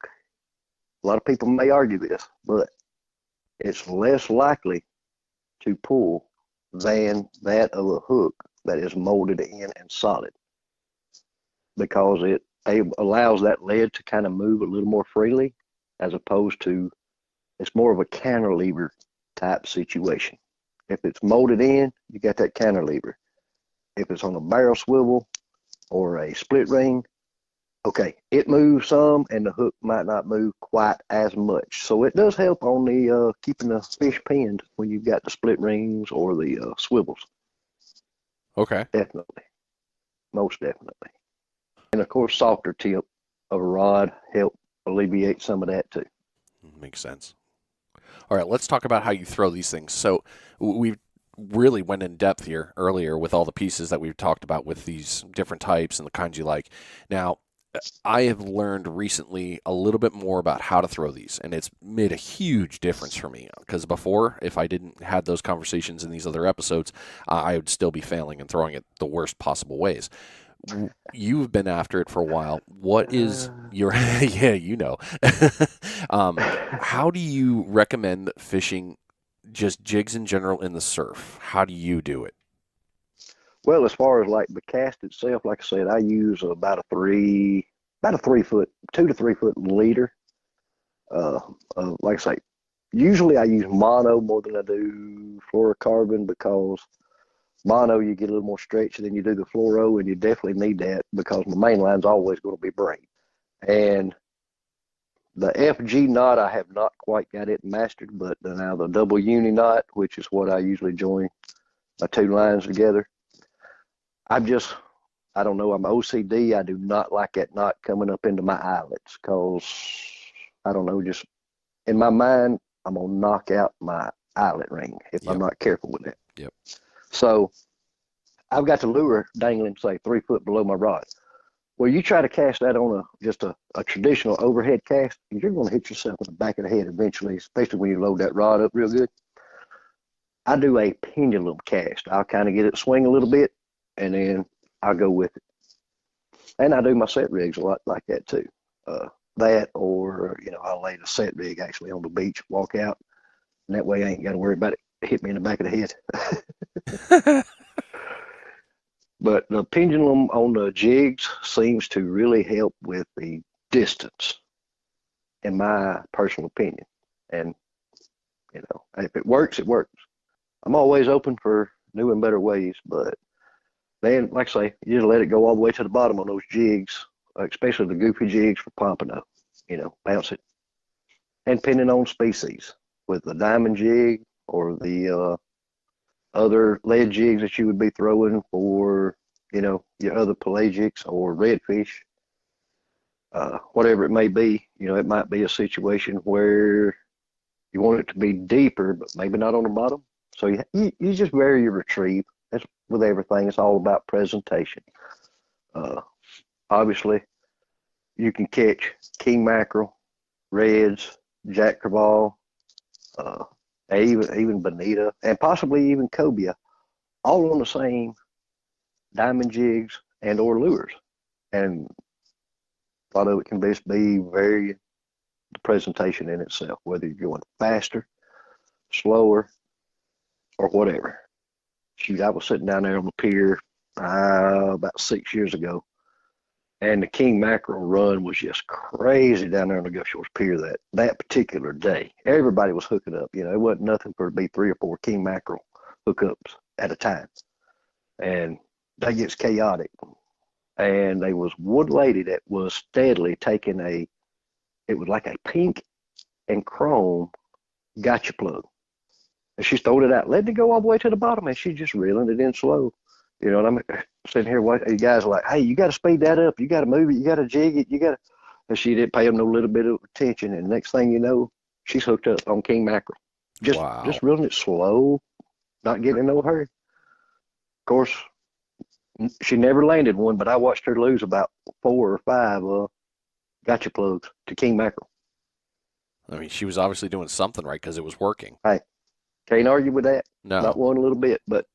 a lot of people may argue this, but it's less likely to pull than that of a hook that is molded in and solid, because it allows that lead to kind of move a little more freely, as opposed to, it's more of a cantilever type situation. If it's molded in, you got that cantilever. If it's on a barrel swivel or a split ring, Okay, it moves some, and the hook might not move quite as much. So it does help on the keeping the fish pinned when you've got the split rings or the swivels. Okay. Definitely, most definitely. And of course, softer tip of a rod help alleviate some of that too. Makes sense. All right, let's talk about how you throw these things. So we really went in depth here earlier with all the pieces that we've talked about with these different types and the kinds you like. Now, I have learned recently a little bit more about how to throw these, and it's made a huge difference for me. Because before, if I didn't had those conversations in these other episodes, I would still be failing and throwing it the worst possible ways. You've been after it for a while. What is your yeah, you know. um, how do you recommend fishing just jigs in general in the surf? How do you do it? Well, as far as like the cast itself, like I said, I use about a 3 foot, 2 to 3 foot leader. Uh, like I say, usually I use mono more than I do fluorocarbon because mono you get a little more stretch than you do the fluoro, and you definitely need that because my main line's always going to be braid. And the FG knot, I have not quite got it mastered, but now the double uni knot, which is what I usually join my two lines together. I'm just, I don't know, I'm OCD. I do not like that knot coming up into my eyelets because, I don't know, just in my mind, I'm going to knock out my eyelet ring if I'm Yep. not careful with it. Yep. So I've got the lure dangling, say, 3 foot below my rod. Well, you try to cast that on just a traditional overhead cast, you're going to hit yourself in the back of the head eventually, especially when you load that rod up real good. I do a pendulum cast. I'll kind of get it swing a little bit, and then I'll go with it. And I do my set rigs a lot like that too. That, or I'll lay the set rig actually on the beach, walk out, and that way I ain't got to worry about it hit me in the back of the head. But the pendulum on the jigs seems to really help with the distance, in my personal opinion. And if it works, it works. I'm always open for new and better ways, but then, like I say, you just let it go all the way to the bottom on those jigs, especially the Goofy Jigs for pompano. Bounce it. And depending on species, with the diamond jig or the other lead jigs that you would be throwing for, your other pelagics or redfish, whatever it may be, it might be a situation where you want it to be deeper, but maybe not on the bottom. So you just vary your retrieve. That's with everything. It's all about presentation. Uh, Obviously, you can catch king mackerel, reds, jack crevalle, uh, even bonita, and possibly even cobia, all on the same diamond jigs and or lures. And a lot of it can just be very the presentation in itself, whether you're going faster, slower, or whatever. Shoot, I was sitting down there on the pier about 6 years ago, and the king mackerel run was just crazy down there on the Gulf Shores Pier that particular day. Everybody was hooking up. It wasn't nothing for it to be 3 or 4 king mackerel hookups at a time, and that gets chaotic. And there was one lady that was steadily taking it was like a pink and chrome gotcha plug, and she's throwing it out, letting it go all the way to the bottom, and she's just reeling it in slow. And I'm sitting here watching. You guys are like, "Hey, you got to speed that up. You got to move it. You got to jig it. You got to." And she didn't pay them no little bit of attention. And next thing you know, she's hooked up on king mackerel. Just Wow. reeling it slow, not getting in no hurry. Of course, she never landed one, but I watched her lose about 4 or 5 gotcha plugs to king mackerel. I mean, she was obviously doing something right because it was working. Hey, can't argue with that. Not No. one little bit, but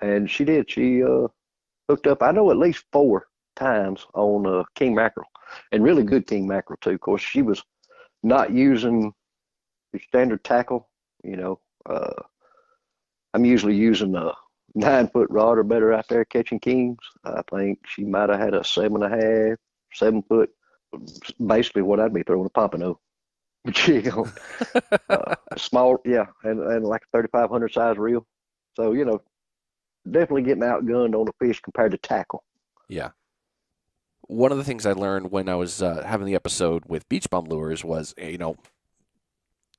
and she did. She hooked up, I know, at least 4 times on king mackerel, and really good king mackerel too. Of course, she was not using the standard tackle. You know, uh, I'm usually using a 9 foot rod or better out there catching kings. I think she might have had a 7.5, 7 foot, basically what I'd be throwing a pompano jig on. Small, yeah, and like a 3,500 size reel. So definitely getting outgunned on the fish compared to tackle. Yeah. one of the things I learned when I was having the episode with beach bum lures was,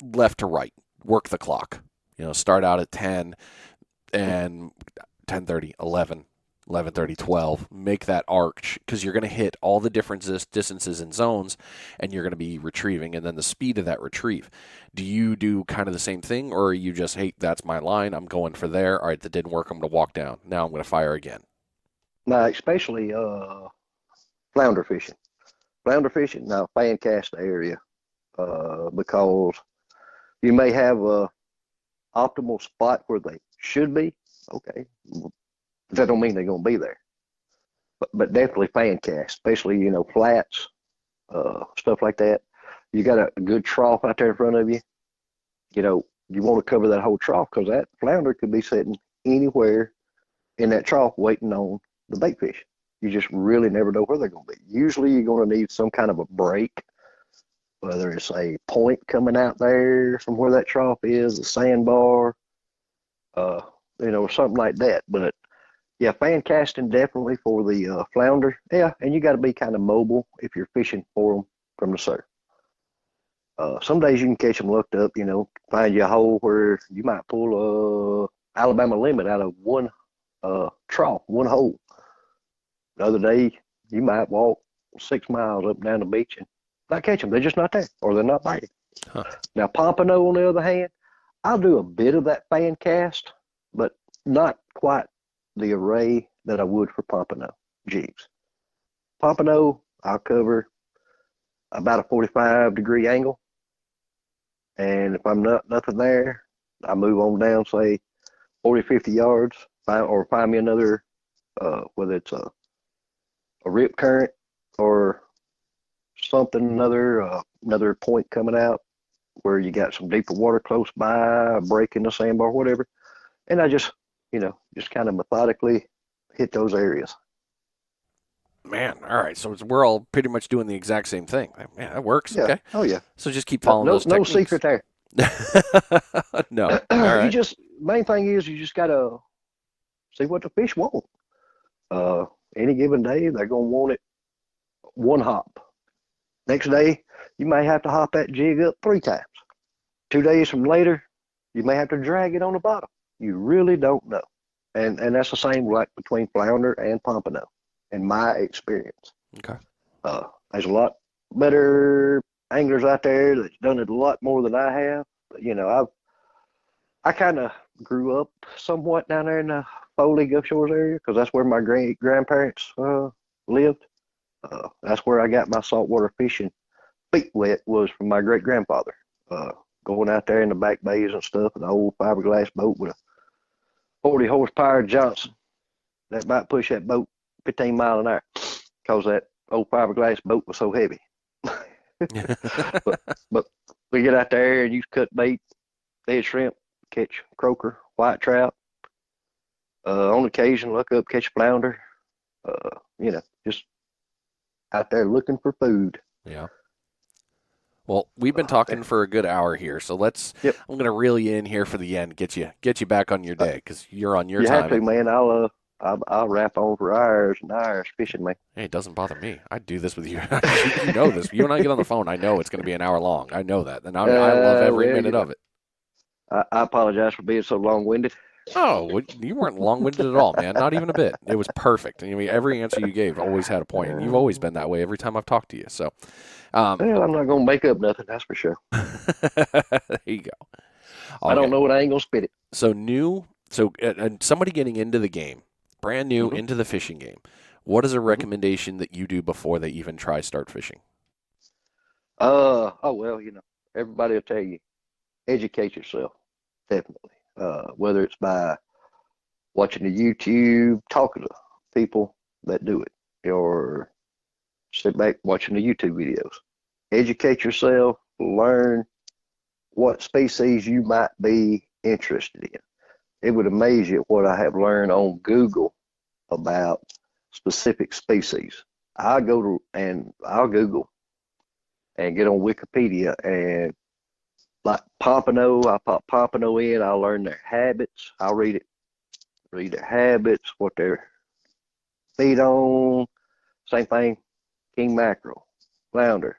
left to right, work the clock. Start out at 10 and 10:30, 11, 11:30, 12. Make that arch because you're going to hit all the different distances and zones, and you're going to be retrieving, and then the speed of that retrieve. Do you do kind of the same thing, or are you just, hey, that's my line, I'm going for there. All right, that didn't work, I'm going to walk down. Now I'm going to fire again. Now, especially flounder fishing. Flounder fishing, now fan cast area, because you may have a optimal spot where they should be. Okay, that don't mean they're gonna be there, but definitely fan cast, especially flats, stuff like that. You got a good trough out there in front of you. You want to cover that whole trough because that flounder could be sitting anywhere in that trough waiting on the bait fish. You just really never know where they're going to be. Usually you're going to need some kind of a break, whether it's a point coming out there from where that trough is, a sandbar, something like that. But yeah, fan casting definitely for the flounder. Yeah, and you got to be kind of mobile if you're fishing for them from the surf. Some days you can catch them looked up, find you a hole where you might pull a Alabama limit out of one trough, one hole. The other day, you might walk 6 miles up and down the beach and not catch them. They're just not there, or they're not biting. Huh. Now, pompano, on the other hand, I'll do a bit of that fan cast, but not quite the array that I would for pompano jigs. Pompano, I'll cover about a 45-degree angle. And if I'm nothing there, I move on down, say 40, 50 yards, or find me another, whether it's a rip current or something, another point coming out where you got some deeper water close by, a break in the sandbar, whatever. And I just kind of methodically hit those areas. Man, all right. So we're all pretty much doing the exact same thing. Man, that works. Yeah. Okay. Oh yeah. So just keep following those No techniques. secret there. No. All right. Main thing is you just gotta see what the fish want. Any given day they're gonna want it one hop. Next day you may have to hop that jig up 3 times. 2 days from later you may have to drag it on the bottom. You really don't know. And that's the same like between flounder and pompano, in my experience. Okay. There's a lot better anglers out there that's done it a lot more than I have. But, I kind of grew up somewhat down there in the Foley Gulf Shores area because that's where my grandparents lived. That's where I got my saltwater fishing feet wet, was from my great grandfather. Going out there in the back bays and stuff, an old fiberglass boat with a 40 horsepower Johnson that might push that boat 15 miles an hour because that old fiberglass boat was so heavy. but we get out there and you cut bait, dead shrimp, catch croaker, white trout. On occasion, look up, catch flounder. Just out there looking for food. Yeah. Well, we've been talking for a good hour here, so let's. Yep. I'm going to reel you in here for the end, get you back on your day because you're on your you time. You have to, man. I'll wrap on for hours and hours fishing, man. Hey, it doesn't bother me. I do this with you. You know this. You and I get on the phone, I know it's going to be an hour long. I know that, and I love every minute of it. I apologize for being so long-winded. Oh, you weren't long-winded at all, man. Not even a bit. It was perfect. And every answer you gave always had a point, and you've always been that way every time I've talked to you. So, well, I'm not going to make up nothing, that's for sure. There you go. Okay. I don't know what I ain't going to spit it. So somebody getting into the game, brand new into the fishing game, what is a recommendation that you do before they even start fishing? Well, everybody will tell you, educate yourself, definitely. Whether it's by watching the YouTube, talking to people that do it, or sit back watching the YouTube videos. Educate yourself, learn what species you might be interested in. It would amaze you what I have learned on Google about specific species. I'll Google and get on Wikipedia, and like pompano, I pop pompano in, I'll learn their habits. I'll read their habits, what they feed on. Same thing king mackerel, flounder.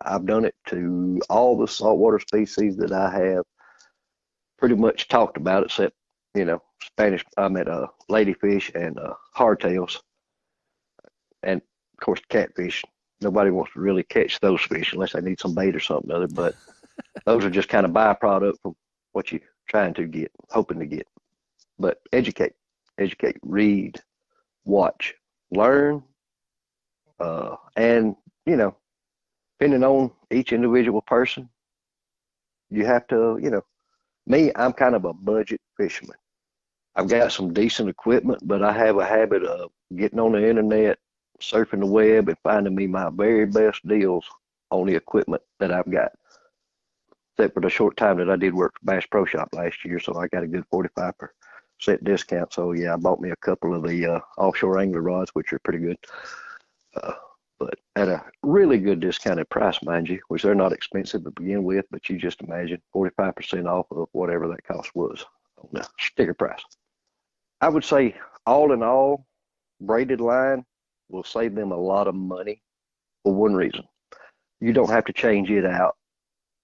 I've done it to all the saltwater species that I have pretty much talked about, except, Spanish, ladyfish and hardtails, and of course catfish. Nobody wants to really catch those fish unless they need some bait or something other. But those are just kind of byproduct from what you're trying to get, hoping to get. But educate, read, watch, learn, and depending on each individual person, you have to, me, I'm kind of a budget fisherman. I've got some decent equipment, but I have a habit of getting on the internet, surfing the web, and finding me my very best deals on the equipment that I've got. Except for the short time that I did work for Bass Pro Shop last year, so I got a good 45% discount. So yeah, I bought me a couple of the offshore angler rods, which are pretty good, but at a really good discounted price, mind you, which they're not expensive to begin with, but you just imagine 45% off of whatever that cost was on the sticker price. I would say, all in all, braided line will save them a lot of money for one reason. You don't have to change it out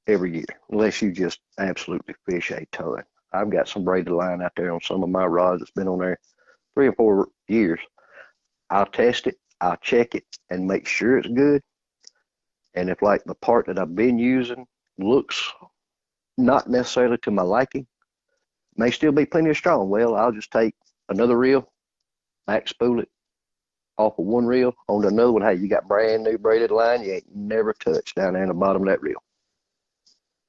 every year unless you just absolutely fish a ton. I've got some braided line out there on some of my rods that's been on there 3 or 4 years. I'll test it, I'll check it, and make sure it's good. And if like the part that I've been using looks not necessarily to my liking, may still be plenty of strong, well, I'll just take another reel, back spool it off of one reel onto another one. Hey, you got brand new braided line you ain't never touched down there in the bottom of that reel.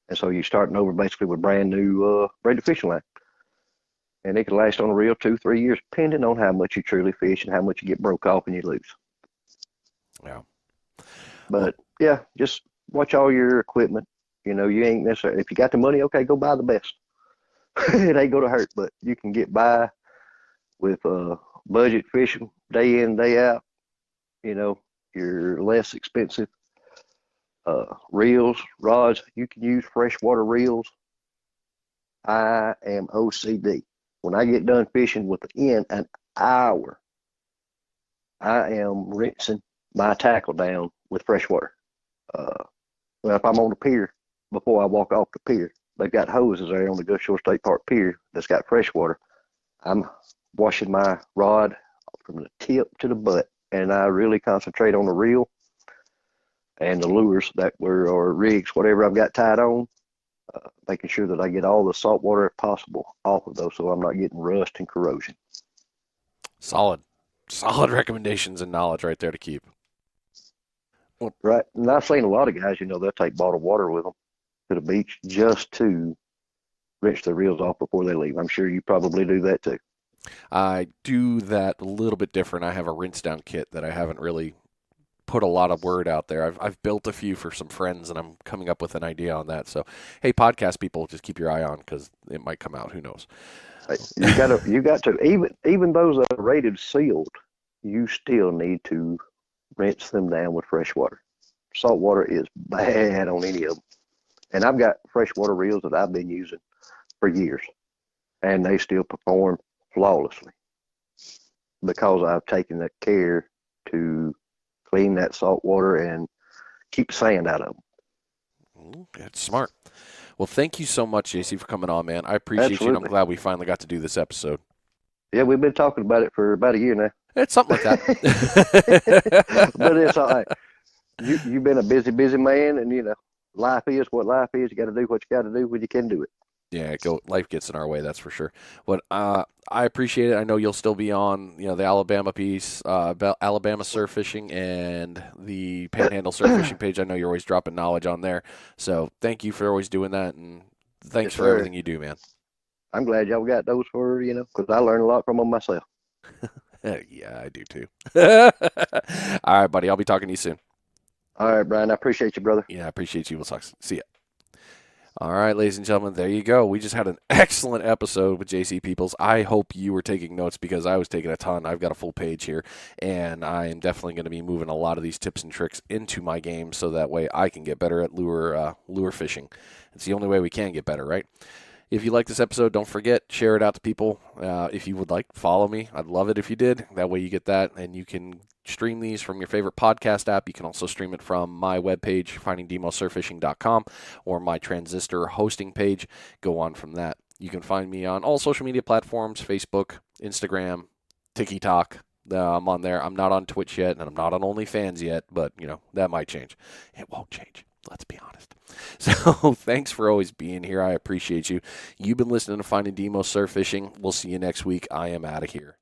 And so you're starting over basically with brand new braided fishing line. And it can last on a reel 2-3 years, depending on how much you truly fish and how much you get broke off and you lose. Yeah. But yeah, just watch all your equipment. You ain't necessarily, if you got the money, okay, go buy the best. It ain't gonna hurt, but you can get by with budget fishing day in, day out. Your less expensive reels, rods. You can use freshwater reels. I am OCD. When I get done fishing within an hour, I am rinsing my tackle down with fresh water. Well, if I'm on the pier, before I walk off the pier, they've got hoses there on the Gulf Shore State Park pier that's got fresh water. I'm washing my rod from the tip to the butt, and I really concentrate on the reel and the lures or rigs, whatever I've got tied on, making sure that I get all the salt water possible off of those so I'm not getting rust and corrosion. Solid recommendations and knowledge right there to keep. Well, right. And I've seen a lot of guys, they'll take bottled water with them to the beach just to rinse their reels off before they leave. I'm sure you probably do that too. I do that a little bit different. I have a rinse down kit that I haven't really put a lot of word out there. I've built a few for some friends, and I'm coming up with an idea on that. So, hey, podcast people, just keep your eye on because it might come out. Who knows? You got to even those that are rated sealed, you still need to rinse them down with fresh water. Salt water is bad on any of them, and I've got freshwater reels that I've been using for years, and they still perform flawlessly because I've taken the care to clean that salt water and keep sand out of them. That's smart. Well, thank you so much, JC, for coming on, man. I appreciate Absolutely. you, and I'm glad we finally got to do this episode. Yeah, we've been talking about it for about a year now. It's something like that. But it's all right. You've been a busy man, and life is what life is. You got to do what you got to do when you can do it. Yeah, life gets in our way, that's for sure. But I appreciate it. I know you'll still be on, the Alabama piece, about Alabama surf fishing and the Panhandle surf fishing page. I know you're always dropping knowledge on there. So thanks for always doing that, and thanks for everything you do, man. I'm glad y'all got those because I learned a lot from them myself. Yeah, I do too. All right, buddy. I'll be talking to you soon. All right, Brian. I appreciate you, brother. Yeah, I appreciate you. We'll talk. See ya. All right, ladies and gentlemen, there you go. We just had an excellent episode with JC Peeples. I hope you were taking notes because I was taking a ton. I've got a full page here, and I am definitely going to be moving a lot of these tips and tricks into my game so that way I can get better at lure fishing. It's the only way we can get better, right? If you like this episode, don't forget, share it out to people. If you would like, follow me. I'd love it if you did. That way you get that, and you can stream these from your favorite podcast app. You can also stream it from my webpage, findingdemosurfishing.com, or my Transistor hosting page. Go on from that. You can find me on all social media platforms, Facebook, Instagram, TikTok. I'm on there. I'm not on Twitch yet, and I'm not on OnlyFans yet, but, that might change. It won't change. Let's be honest. So thanks for always being here. I appreciate you. You've been listening to Finding Demo Surf Fishing. We'll see you next week. I am out of here.